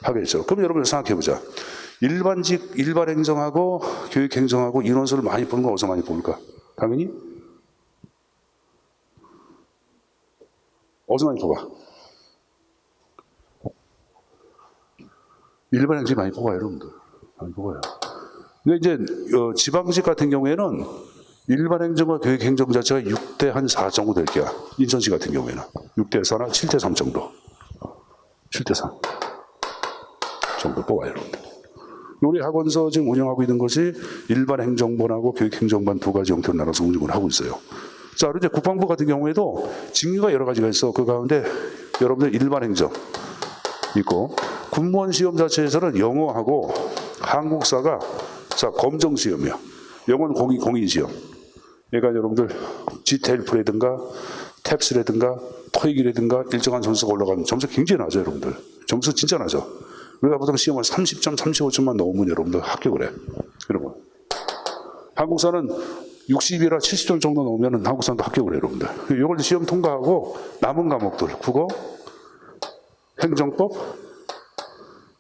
하겠죠. 그럼 여러분들 생각해보자. 일반행정하고 교육행정하고 인원수를 많이 뽑는 건 어디서 많이 뽑을까? 당연히 어디서 많이 뽑아? 일반행정이 많이 뽑아요, 여러분들. 많이 뽑아요. 근데 이제 지방직 같은 경우에는 일반행정과 교육행정 자체가 6대 한 4 정도 될 거야. 인천시 같은 경우에는 6대 4나 7대 3 정도. 7대 3 정도 뽑아요, 여러분들. 우리 학원서 지금 운영하고 있는 것이 일반행정반하고 교육행정반 두 가지 형태로 나눠서 운영을 하고 있어요. 자, 그리고 이제 국방부 같은 경우에도 직무가 여러 가지가 있어. 그 가운데 여러분들 일반행정 있고, 군무원 시험 자체에서는 영어하고 한국사가 자 검정 시험이야. 영어는 공인 시험. 그러니까 여러분들 GTL프라든가 탭스라든가 토익이라든가 일정한 점수가 올라가는 점수 굉장히 낮아요, 여러분들. 점수 진짜 낮아. 우리가 보통 시험을 30점, 35점만 넘으면 여러분들 합격을 해. 여러분. 한국사는 60이라 70점 정도 넘으면 한국사도 합격을 해요, 여러분들. 이걸 시험 통과하고 남은 과목들, 국어, 행정법,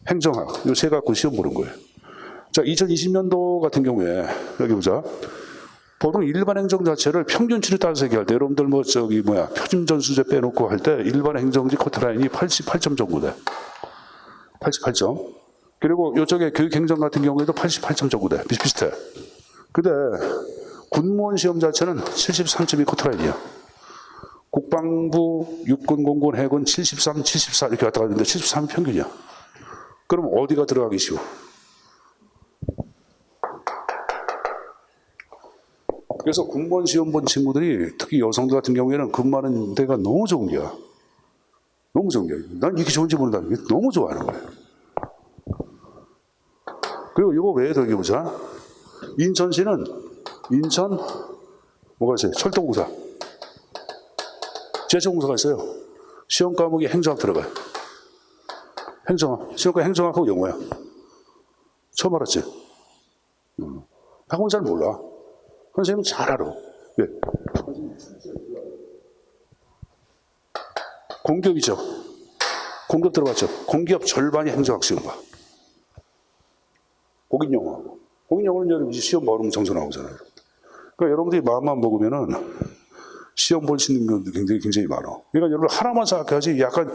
행정학, 이 세 가지 시험 보는 거예요. 자, 2020년도 같은 경우에 여기 보자. 보통 일반 행정 자체를 평균치를 따라서 얘기할 때 여러분들 표준전수제 빼놓고 할 때 일반 행정직 커트라인이 88점 정도 돼. 88점. 그리고 이쪽에 교육행정 같은 경우에도 88점 정도 돼. 비슷비슷해. 근데 군무원 시험 자체는 73점이 커트라인이야. 국방부, 육군, 공군, 해군 73, 74 이렇게 왔다 갔는데 73이 평균이야. 그럼 어디가 들어가기 쉬워? 그래서 군무원 시험 본 친구들이 특히 여성들 같은 경우에는 근무하는 데가 너무 좋은 거야. 너무 좋은 거야. 난 이게 좋은지 모른다는 게 너무 좋아하는 거야. 그리고 이거 외에도 여기 보자. 인천시는 인천 뭐가 있어요? 철도공사. 지하철공사가 있어요. 시험 과목이 행정학 들어가요. 행정학. 시험과 행정학하고 영어야. 처음 알았지? 학원 잘 몰라. 선생님은 잘 알아. 왜? 공기업이죠. 공기업 들어갔죠. 공기업 절반이 행정학 시험 봐. 공인영어. 공인영어는 시험 보면 점수 나오잖아요. 그러니까 여러분들이 마음만 먹으면은 시험 볼 수 있는 건 굉장히 많아. 그러니까 여러분 하나만 생각해야지. 약간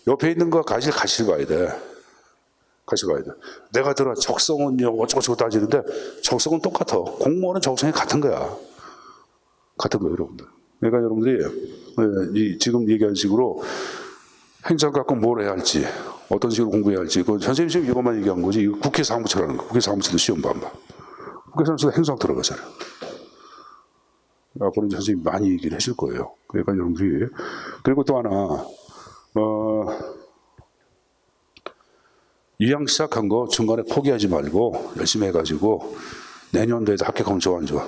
옆에 있는 거 가실 가야 돼. 가실 가야 돼. 내가 들어 적성은요 어쩌고저쩌고 따지는데 적성은 똑같아. 공무원은 적성이 같은 거야. 같은 거예요, 여러분들. 그러니까 여러분들이 지금 얘기한 식으로 행정 갖고 뭘 해야 할지, 어떤 식으로 공부해야 할지, 선생님 지금 이것만 얘기한 거지. 이거 국회 사무처라는 거. 국회 사무처도 시험도 안 봐. 국회 사무처도 행정 들어가잖아요. 앞으로 선생님이 많이 얘기를 해줄 거예요. 그러니까 여러분들이. 그리고 또 하나, 이왕 시작한 거 중간에 포기하지 말고 열심히 해가지고 내년도에도 합격하면 좋아 안 좋아?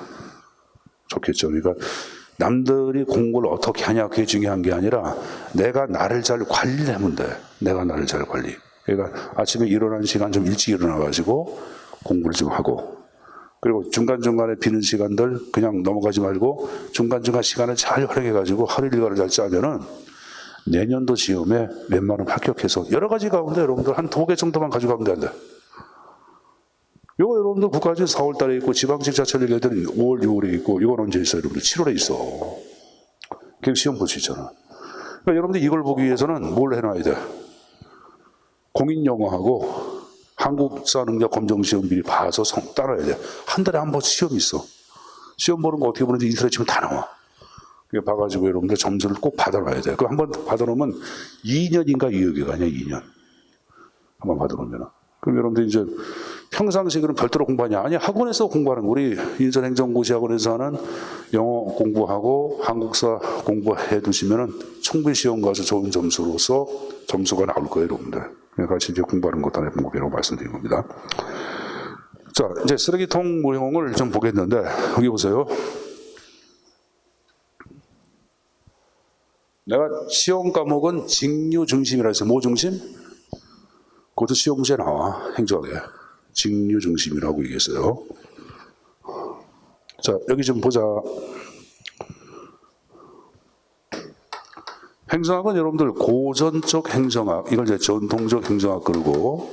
좋겠죠. 그러니까 남들이 공부를 어떻게 하냐 그게 중요한 게 아니라 내가 나를 잘 관리하면 돼. 내가 나를 잘 관리. 그러니까 아침에 일어나는 시간 좀 일찍 일어나가지고 공부를 좀 하고, 그리고 중간중간에 비는 시간들 그냥 넘어가지 말고 중간중간 시간을 잘 활용해가지고 하루 일과를 잘 짜면은 내년도 시험에 웬만하면 합격해서 여러 가지 가운데 여러분들 한 2개 정도만 가져가면 된다. 이거 여러분들 국가직 4월 달에 있고 지방직 자체를 얘기할 때는 5월, 6월에 있고 이건 언제 있어요? 여러분들 7월에 있어. 그냥 시험 볼 수 있잖아. 그러니까 여러분들 이걸 보기 위해서는 뭘 해놔야 돼? 공인영어하고 한국사 능력 검정 시험 미리 봐서 따라야 돼. 한 달에 한 번 시험이 있어. 시험 보는 거 어떻게 보는지 인터넷 치면 다 나와. 그게 봐가지고 여러분들 점수를 꼭 받아놔야 돼. 그 한번 받아놓으면 2년인가 유효기가 아니야, 2년. 한번 받아놓으면. 그럼 여러분들 이제 평상시에 그럼 별도로 공부하냐? 아니, 학원에서 공부하는, 우리 인천행정고시 학원에서 하는 영어 공부하고 한국사 공부해 두시면은 충분히 시험 가서 좋은 점수로서 점수가 나올 거예요, 여러분들. 같이 이제 공부하는 것도 하나의 방법이라고 말씀드린 겁니다. 자, 이제 쓰레기통 모형을 좀 보겠는데, 여기 보세요. 내가 시험 과목은 직류 중심이라 해서 뭐 중심? 그것도 시험 문제에 나와, 행정학에. 직류 중심이라고 얘기했어요. 자, 여기 좀 보자. 행정학은 여러분들 고전적 행정학, 이걸 이제 전통적 행정학 그러고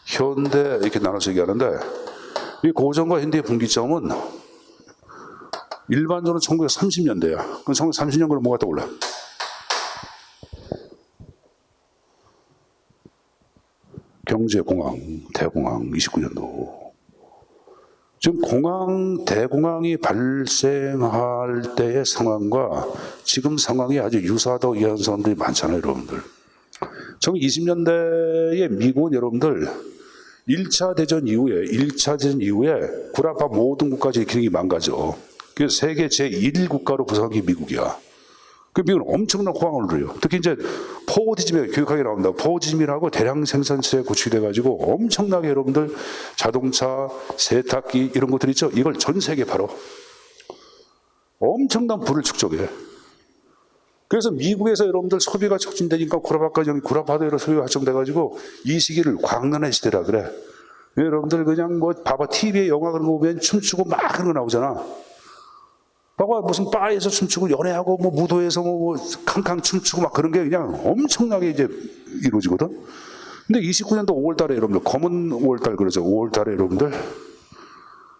현대 이렇게 나눠서 얘기하는데, 이 고전과 현대의 분기점은 일반적으로 1930년대야. 그럼 1930년 그럼 뭐가 떠올라? 경제공황, 대공황, 29년도. 지금 공황, 대공황이 발생할 때의 상황과 지금 상황이 아주 유사하다고 이해하는 사람들이 많잖아요, 여러분들. 1920년대에 미국은 여러분들 1차 대전 이후에 구라파 모든 국가적 기능이 망가져. 그래서 세계 제1국가로 부상한 게 미국이야. 그 미국은 엄청난 호황을 누려요. 특히 이제 포워디즘에 교육하게 나온다. 포워디즘이라고 대량 생산체에 구축돼가지고 엄청나게 여러분들 자동차, 세탁기 이런 것들 있죠. 이걸 전 세계 팔어. 엄청난 부를 축적해. 그래서 미국에서 여러분들 소비가 촉진되니까 구라파도 여러 소비가 확정돼가지고 이 시기를 광란의 시대라 그래. 여러분들 그냥 뭐 봐봐, TV에 영화 그런 거 보면 춤추고 막 그런 거 나오잖아. 봐봐, 무슨 바에서 춤추고 연애하고 뭐 무도에서 뭐 캉캉 춤추고 막 그런 게 그냥 엄청나게 이제 이루어지거든. 근데 29년도 5월 달에 여러분들, 검은 5월 달 그러죠. 5월 달에 여러분들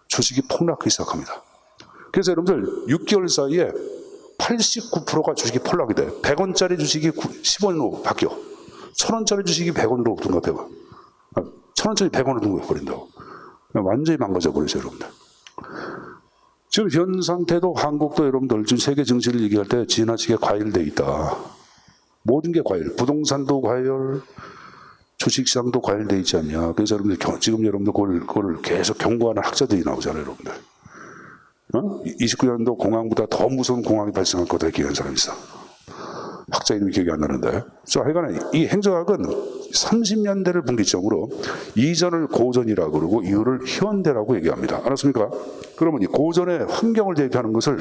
주식이 폭락하기 시작합니다. 그래서 여러분들 6개월 사이에 89%가 주식이 폭락이 돼. 100원짜리 주식이 10원으로 바뀌어. 1000원짜리 주식이 100원으로 등급해봐. 1000원짜리 100원으로 등급해버린다고. 완전히 망가져 버리죠, 여러분들. 지금 현 상태도 한국도 여러분들 지금 세계 증시를 얘기할 때 지나치게 과열돼 있다. 모든 게 과열. 부동산도 과열, 주식시장도 과열돼 있지 않냐. 그래서 여러분들 지금 여러분들 그걸 계속 경고하는 학자들이 나오잖아요, 여러분들. 29년도 공황보다 더 무서운 공황이 발생할 거다 얘기하는 사람이 있어. 학자 이름이 기억이 안 나는데. 자, 하여간에 이 행정학은 30년대를 분기점으로 이전을 고전이라고 그러고 이후를 현대라고 얘기합니다. 알았습니까? 그러면 이 고전의 환경을 대비하는 것을,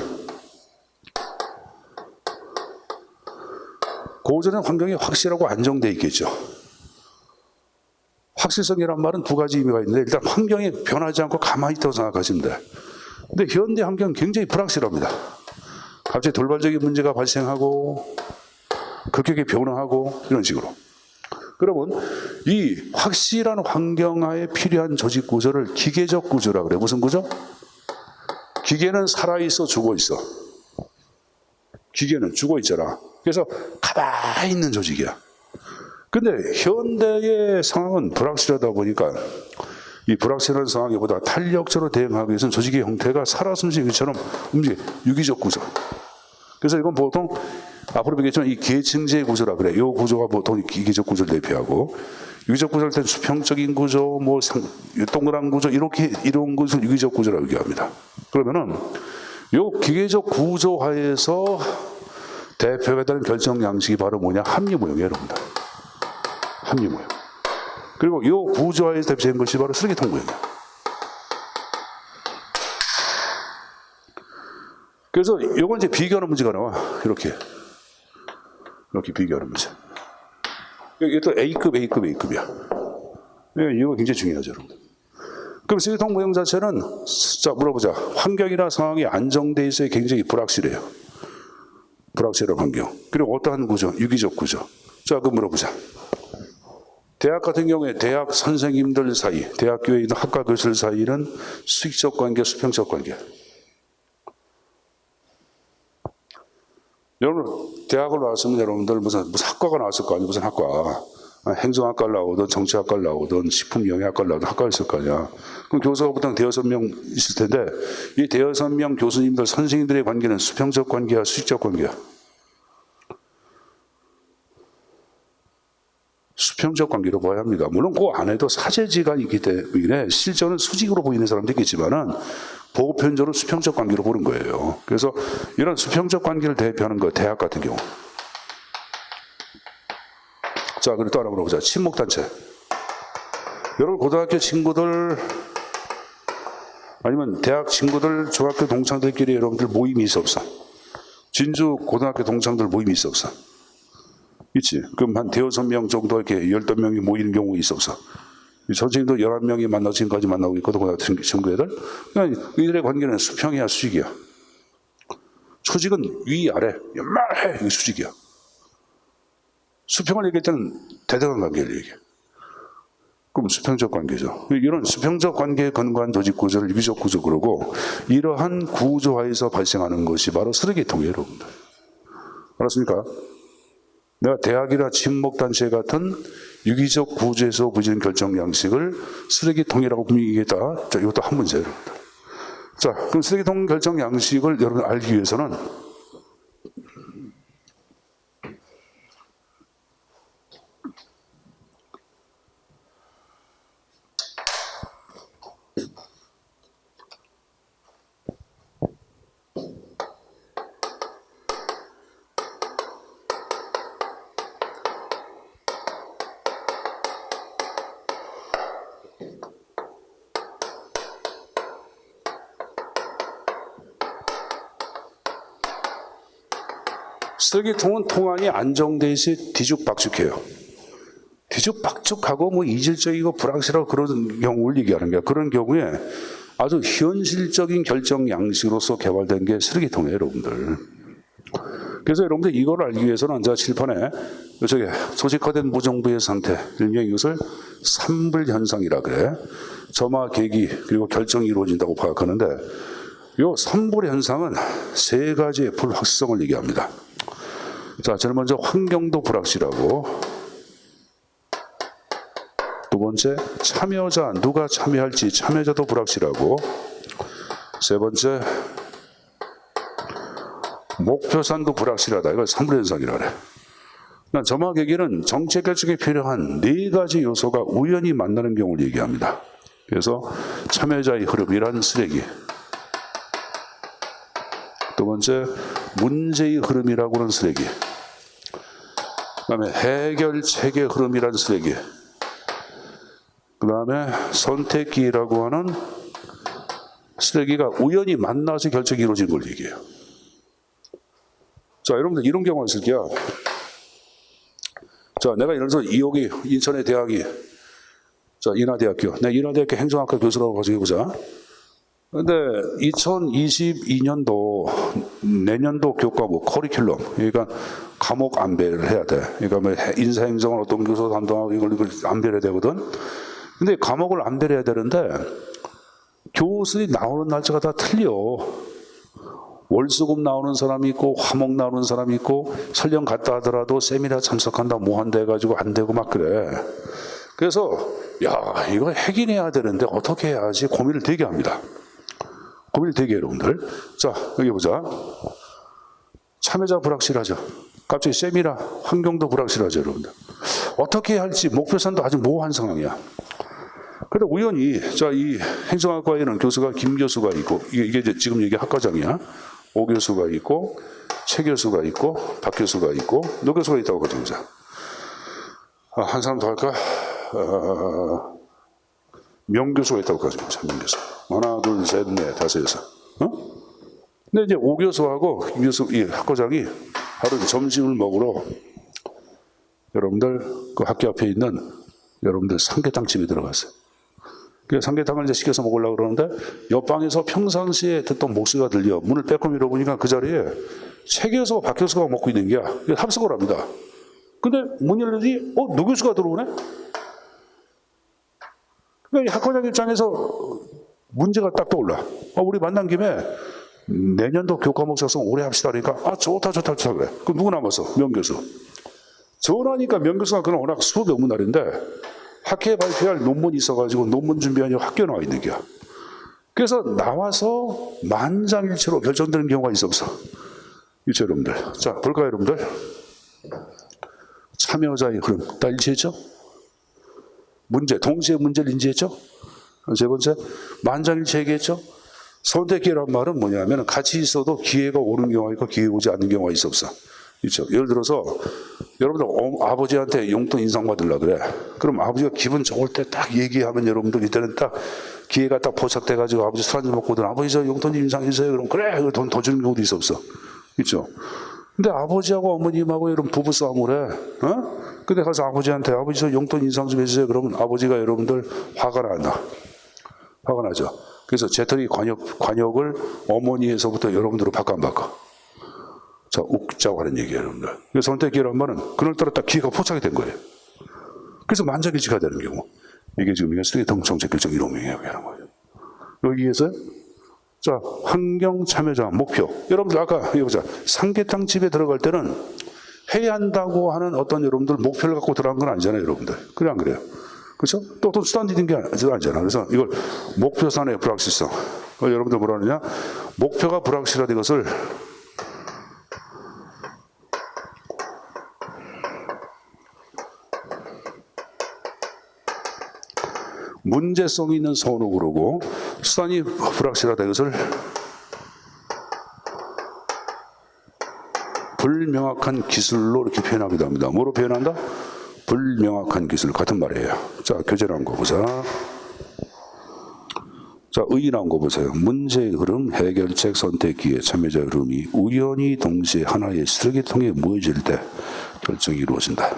고전의 환경이 확실하고 안정되어 있겠죠. 확실성이란 말은 두 가지 의미가 있는데, 일단 환경이 변하지 않고 가만히 있다고 생각하시면 돼. 근데 현대 환경은 굉장히 불확실합니다. 갑자기 돌발적인 문제가 발생하고 급격히 변화하고 이런 식으로. 그러면 이 확실한 환경하에 필요한 조직 구조를 기계적 구조라고 그래. 무슨 구조? 기계는 살아있어, 죽어있어. 기계는 죽어있잖아. 그래서 가만히 있는 조직이야. 근데 현대의 상황은 불확실하다 보니까 이 불확실한 상황보다 탄력적으로 대응하기 위해서는 조직의 형태가 살아 숨쉬는 것처럼 움직여. 유기적 구조. 그래서 이건 보통 앞으로 보겠지만 이 계층제 구조라 그래. 이 구조가 보통 기계적 구조를 대표하고, 유기적 구조를 땐 수평적인 구조, 뭐 동그란 구조, 이렇게 이런 것을 유기적 구조라고 얘기합니다. 그러면은 이 기계적 구조 하에서 대표가 되는 결정 양식이 바로 뭐냐? 합리 모형이에요, 여러분들. 합리 모형. 그리고 이 구조하에서 대표된 것이 바로 쓰레기통 모형이에요. 그래서 이건 이제 비교하는 문제가 나와. 이렇게 비교하는 문제. 이게 또 A급이야. 이거 굉장히 중요하죠, 여러분. 그럼 쓰레기통 모형 자체는, 자, 물어보자. 환경이나 상황이 안정돼 있어야 굉장히 불확실해요. 불확실한 환경. 그리고 어떠한 구조? 유기적 구조. 자, 그럼 물어보자. 대학 같은 경우에 대학 선생님들 사이, 대학교에 있는 학과 교수들 사이는 수익적 관계, 수평적 관계. 여러분 대학을 나왔으면 여러분들 무슨 학과가 나왔을 거 아니에요. 무슨 학과. 행정학과를 나오든 정치학과를 나오든 식품영양학과를 나오든 학과가 있을 거 아니야. 그럼 교수가 보통 대여섯 명 있을 텐데 이 대여섯 명 교수님들 선생님들의 관계는 수평적 관계야 수직적 관계야? 수평적 관계로 봐야 합니다. 물론 그 안에도 사제지간이 있기 때문에 실제로는 수직으로 보이는 사람도 있겠지만은 보편적으로 수평적 관계로 보는 거예요. 그래서 이런 수평적 관계를 대표하는 거예요. 대학 같은 경우. 자, 그리고 또 하나 물어보자. 친목단체. 여러분 고등학교 친구들 아니면 대학 친구들, 중학교 동창들끼리 여러분들 모임이 있어 없어? 진주 고등학교 동창들 모임이 있어 없어? 있지. 그럼 한 대여섯 명 정도 이렇게 12명이 모이는 경우가 있어 없어? 선생님도 11명이 만나서 지금까지 만나고 있거든, 고등학교 친구 애들. 그러니까 이들의 관계는 수평이야, 수직이야? 수직은 위, 아래, 연말해. 이게 수직이야. 수평을 얘기할 때는 대등한 관계를 얘기해. 그럼 수평적 관계죠. 이런 수평적 관계에 근거한 조직 구조를 유기적 구조 그러고 이러한 구조화에서 발생하는 것이 바로 쓰레기통이에요, 여러분들. 알았습니까? 내가 대학이나 친목단체 같은 유기적 구조에서 부지는 결정 양식을 쓰레기통이라고 분명히 얘기했다. 자, 이것도 한 문제예요, 여러분들. 자, 그럼 쓰레기통 결정 양식을 여러분 알기 위해서는 쓰레기통은 통안이 안정돼 있어 뒤죽박죽해요. 뒤죽박죽하고 뭐 이질적이고 불확실하고 그런 경우를 얘기하는 거야. 그런 경우에 아주 현실적인 결정 양식으로서 개발된 게 쓰레기통이에요, 여러분들. 그래서 여러분들 이걸 알기 위해서는 자 칠판에 저기 조직화된 무정부의 상태, 일명 이것을 삼불 현상이라 그래. 점화, 계기 그리고 결정이 이루어진다고 파악하는데 이 삼불 현상은 세 가지의 불확실성을 얘기합니다. 자, 제일 먼저 환경도 불확실하고, 두 번째 참여자, 누가 참여할지 참여자도 불확실하고, 세 번째 목표산도 불확실하다. 이걸 삼불현상이라 그래. 점화 계기는 정책 결정에 필요한 네 가지 요소가 우연히 만나는 경우를 얘기합니다. 그래서 참여자의 흐름이란 쓰레기, 두 번째 문제의 흐름이라고 하는 쓰레기, 그 다음에 해결책의 흐름이란 쓰레기, 그 다음에 선택기라고 하는 쓰레기가 우연히 만나서 결정이 이루어진 걸 얘기해요. 자, 여러분들 이런 경우가 있을게요. 자, 내가 예를 들어서 이호기 인천의 대학이 자 인하대학교, 내가 인하대학교 행정학과 교수라고 가정해보자. 근데 2022년도 내년도 교과목 커리큘럼, 그러니까 과목 안배를 해야 돼. 그러니까 뭐 인사행정을 어떤 교수 담당하고 이걸 안배를 해야 되거든. 근데 과목을 안배를 해야 되는데 교수들이 나오는 날짜가 다 틀려. 월수금 나오는 사람이 있고 화목 나오는 사람이 있고 설령 갔다 하더라도 세미나 참석한다 뭐 한다 해가지고 안 되고 막 그래. 그래서 야 이거 해결해야 되는데 어떻게 해야지 고민을 되게 합니다. 고민을 되게 해요, 여러분들. 자 여기 보자. 참여자 불확실하죠. 갑자기 세미나 환경도 불확실하죠, 여러분들. 어떻게 해야 할지 목표산도 아주 모호한 상황이야. 그런데 우연히 자 이 행정학과에는 교수가 김 교수가 있고 이게 이제 지금 이게 학과장이야. 오 교수가 있고 최 교수가 있고 박 교수가 있고 노 교수가 있다고 가정하자. 한 사람 더 할까? 명 교수가 있다고 가정하자. 명 교수. 하나 둘 셋 넷 다섯 여섯. 근데 이제 오 교수하고 김 교수 이 학과장이 하루 점심을 먹으러 여러분들 그 학교 앞에 있는 여러분들 삼계탕 집에 들어갔어요. 그 삼계탕을 이제 시켜서 먹으려고 그러는데 옆방에서 평상시에 듣던 목소리가 들려. 문을 빼꼼 열어보니까 그 자리에 최 교수와 박 교수가 먹고 있는 게야. 합석을 합니다. 근데 문 열더니 노 교수가 들어오네? 그러니까 학과장 입장에서 문제가 딱 떠올라. 우리 만난 김에 내년도 교과목 작성 오래 합시다. 그러니까 좋다 그래. 그럼 누구 남았어? 명교수. 전화니까 명교수가 그날 워낙 수업이 없는 날인데 학회에 발표할 논문이 있어가지고 논문 준비하냐고 학교에 나와 있는 거야. 그래서 나와서 만장일치로 결정되는 경우가 있었어. 이죠 여러분들. 자 볼까요 여러분들? 참여자의 흐름 다 일치했죠? 문제 동시에 문제를 인지했죠? 세 번째 만장일치 얘기했죠? 선택기란 말은 뭐냐면 같이 있어도 기회가 오는 경우가 있고 기회 오지 않는 경우가 있었어. 있죠. 예를 들어서 여러분들 아버지한테 용돈 인상 받으려고 그래. 그럼 아버지가 기분 좋을 때 딱 얘기하면 여러분들 이때는 딱 기회가 딱 포착돼가지고 아버지 술 한잔 먹고든 아버지 저 용돈 인상 주세요. 그럼 그래 돈 더 주는 경우도 있었어. 있죠. 근데 아버지하고 어머님하고 이런 부부싸움을 해. 근데 가서 아버지한테 아버지 저 용돈 인상 좀 해주세요. 그러면 아버지가 여러분들 화가 난다. 화가 나죠. 그래서 재떨이 관역을 어머니에서부터 여러분들로 바꿔 안 바꿔. 자, 웃자고 하는 얘기예요, 여러분들. 그래서 선택기란 말은 그날따라 딱 기회가 포착이 된 거예요. 그래서 만장일치가 되는 경우. 이게 지금 이게 쓰레기통 정책 결정 1호명이라고 하는 거예요. 여기에서 자, 환경 참여자 목표. 여러분들 아까 여기 보자. 삼계탕 집에 들어갈 때는 해야 한다고 하는 어떤 여러분들 목표를 갖고 들어간 건 아니잖아요, 여러분들. 그래 안 그래요? 그렇죠? 또 수단 디딘 게 아니잖아. 그래서 이걸 목표산의 불확실성. 여러분들 뭐라 하느냐? 목표가 불확실하다 이것을 문제성 있는 선호 그러고 수단이 불확실하다 이것을 불명확한 기술로 이렇게 표현하기도 합니다. 뭐로 표현한다? 불명확한 기술 같은 말이에요. 자, 교재 나온 거 보자. 자, 의 나온 거 보세요. 문제의 흐름, 해결책, 선택기에 참여자의 흐름이 우연히 동시에 하나의 쓰레기통에 모여질 때 결정이 이루어진다.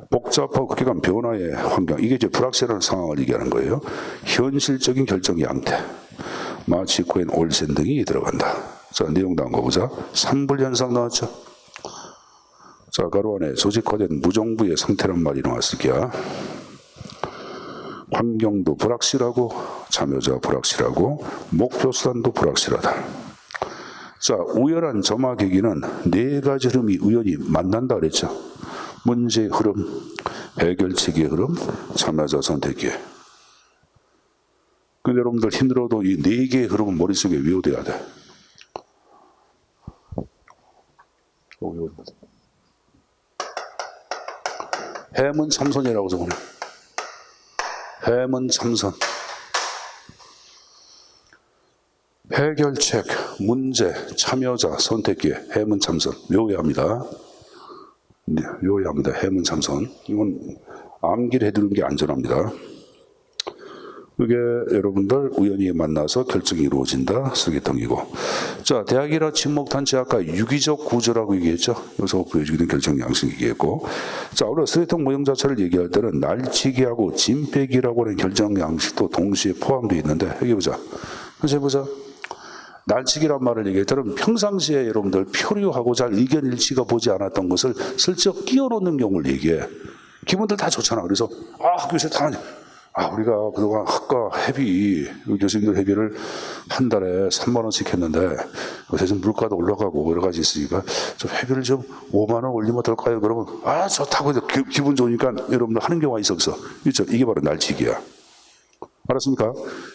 복잡하고 급격한 변화의 환경, 이게 이제 불확실한 상황을 얘기하는 거예요. 현실적인 결정 양태, 마치 코엔 올센 등이 들어간다. 자, 내용 나온 거 보자. 산불 현상 나왔죠. 자, 가로 안에 조직화된 무정부의 상태란 말이 나왔을 게야. 환경도 불확실하고 참여자 불확실하고 목표 수단도 불확실하다. 자, 우연한 점화 계기는 네 가지 흐름이 우연히 만난다 그랬죠. 문제의 흐름, 해결책의 흐름, 참여자 선택기. 근데 여러분들 힘들어도 이 네 개의 흐름은 머릿속에 외워둬야 돼. 해문 참선이라고 적어놔. 해문 참선. 해결책, 문제, 참여자, 선택기, 해문 참선. 외워야 합니다. 네, 외워야 합니다. 해문 참선. 이건 암기를 해두는 게 안전합니다. 그게 여러분들 우연히 만나서 결정이 이루어진다. 쓰레기통이고. 자, 대학이라 친목단체 아까 유기적 구조라고 얘기했죠. 여기서 보여주기는 결정 양식 얘기했고. 자, 우리가 쓰레기통 모형 자체를 얘기할 때는 날치기하고 짐 빼기라고 하는 결정 양식도 동시에 포함되어 있는데 여기 보자. 다시 보자. 날치기란 말을 얘기할 때는 평상시에 여러분들 표류하고 잘 의견 일치가 보지 않았던 것을 슬쩍 끼워놓는 경우를 얘기해. 기분들 다 좋잖아. 그래서 학교에서 다 우리가 그동안 학과 회비, 교수님들 회비를 한 달에 3만 원씩 했는데 요새 좀 물가도 올라가고 여러 가지 있으니까 좀 회비를 좀 5만 원 올리면 어떨까요? 그러면 좋다고 해서 기분 좋으니까 여러분들 하는 경우가 있었어. 그렇죠? 이게 바로 날치기야. 알았습니까?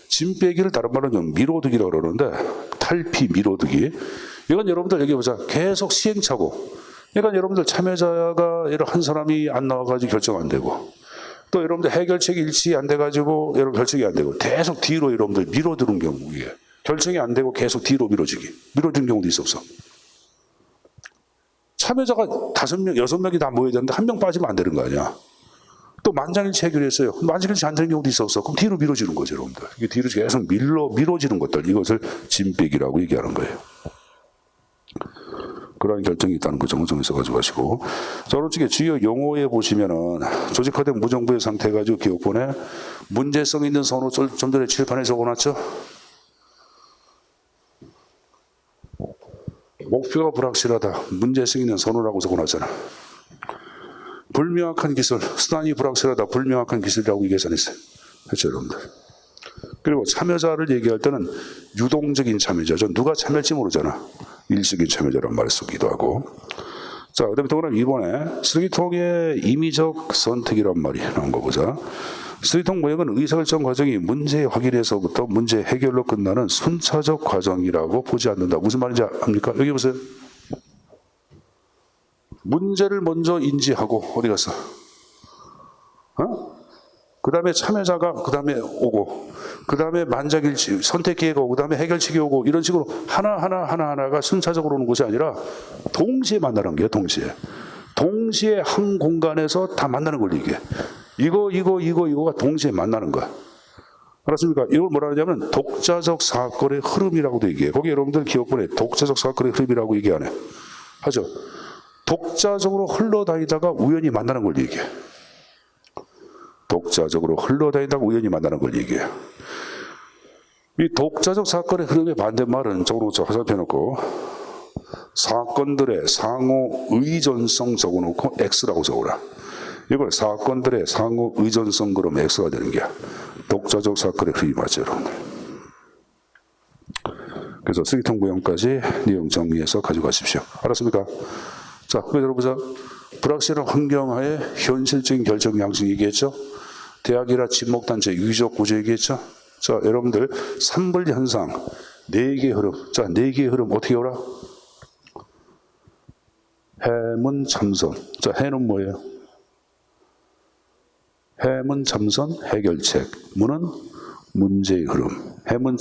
짐 빼기를 다른 말로 좀 미로두기라고 그러는데 탈피 미로두기. 이건 여러분들 여기 보자. 계속 시행착오. 그러니까 여러분들 참여자가 한 사람이 안 나와가지고 결정 안 되고 또 여러분들 해결책이 일치 안 돼가지고 여러분 결정이 안 되고 계속 뒤로 여러분들 밀어두는 경우에 결정이 안 되고 계속 뒤로 밀어준 경우도 있었어. 참여자가 5명, 6명이 다 모여야 되는데 한 명 빠지면 안 되는 거 아니야. 또 만장일치 해결했어요. 만장일치 안 되는 경우도 있었어. 그럼 뒤로 밀어지는 거죠, 여러분들. 이게 뒤로 계속 밀어지는 것들, 이것을 짐빼기라고 얘기하는 거예요. 그러한 결정이 있다는 거 정정해서 가지고 가시고. 자, 오른쪽에 주요 용어에 보시면은 조직화된 무정부의 상태 가지고 기업본에 문제성 있는 선호 좀 전에 칠판에 적어놨죠. 목표가 불확실하다. 문제성 있는 선호라고 적어놨잖아. 불명확한 기술, 수단이 불확실하다. 불명확한 기술이라고 계산했어요. 그렇죠, 여러분들. 그리고 참여자를 얘기할 때는 유동적인 참여자죠. 누가 참여할지 모르잖아. 일시적인 참여자란 말을 쓰기도 하고. 자, 그다음에 또 그럼 이번에 쓰레기통의 임의적 선택이란 말이 나온 거 보자. 쓰레기통 모형은 의사결정 과정이 문제 확인에서부터 문제 해결로 끝나는 순차적 과정이라고 보지 않는다. 무슨 말인지 압니까? 여기 보세요. 문제를 먼저 인지하고 어디 갔어? 그 다음에 참여자가 그 다음에 오고, 그 다음에 만작일치, 선택기회가 오고, 그 다음에 해결책이 오고, 이런 식으로 하나하나가 순차적으로 오는 것이 아니라 동시에 만나는 거예요, 동시에. 동시에 한 공간에서 다 만나는 걸 이게. 이거가 동시에 만나는 거야. 알았습니까? 이걸 뭐라 하냐면 독자적 사건의 흐름이라고도 얘기해요. 거기 여러분들 기억분에 독자적 사건의 흐름이라고 얘기 안 해. 하죠? 독자적으로 흘러다니다가 우연히 만나는 걸 얘기해. 독자적으로 흘러다니다가 우연히 만나는 걸 얘기해요. 이 독자적 사건의 흐름의 반대말은 적어놓고 화살표놓고 사건들의 상호 의존성 적어놓고 X라고 적어라. 이걸 사건들의 상호 의존성 그러면 X가 되는 게 독자적 사건의 흐름이 맞죠, 여러분들. 그래서 쓰레기통 모형까지 내용 정리해서 가져가십시오. 알았습니까? 자, 들어보자. 불확실한 환경하에 현실적인 결정 양식 얘기했죠? 대학이라 친목단체 유기적 구조 얘기했죠? 자, 여러분들 3분리 현상 4개의 흐름. 자, 4개의 흐름 어떻게 오라? 해문 참선. 자, 해는 뭐예요? 해문 참선 해결책. 문은 문제의 흐름. 해문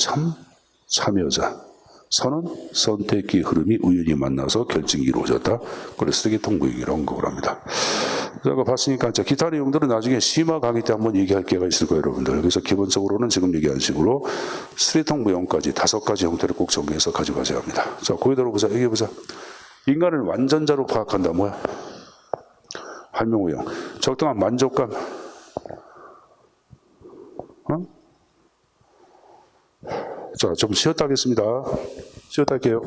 참여자. 선은 선택기 흐름이 우연히 만나서 결정이 이루어졌다. 그래서 쓰레기통 모형이라고 합니다. 제가 봤으니까 기타 내용들은 나중에 심화 강의 때 한번 얘기할 기회가 있을 거예요, 여러분들. 그래서 기본적으로는 지금 얘기한 식으로 쓰레기통 모형까지 5가지 형태를 꼭 정리해서 가져가셔야 합니다. 자, 거기 들어보자. 얘기해보자. 인간을 완전자로 파악한다. 뭐야? 활명오형. 적당한 만족감. 자, 좀 쉬었다 하겠습니다. 쉬었다 할게요.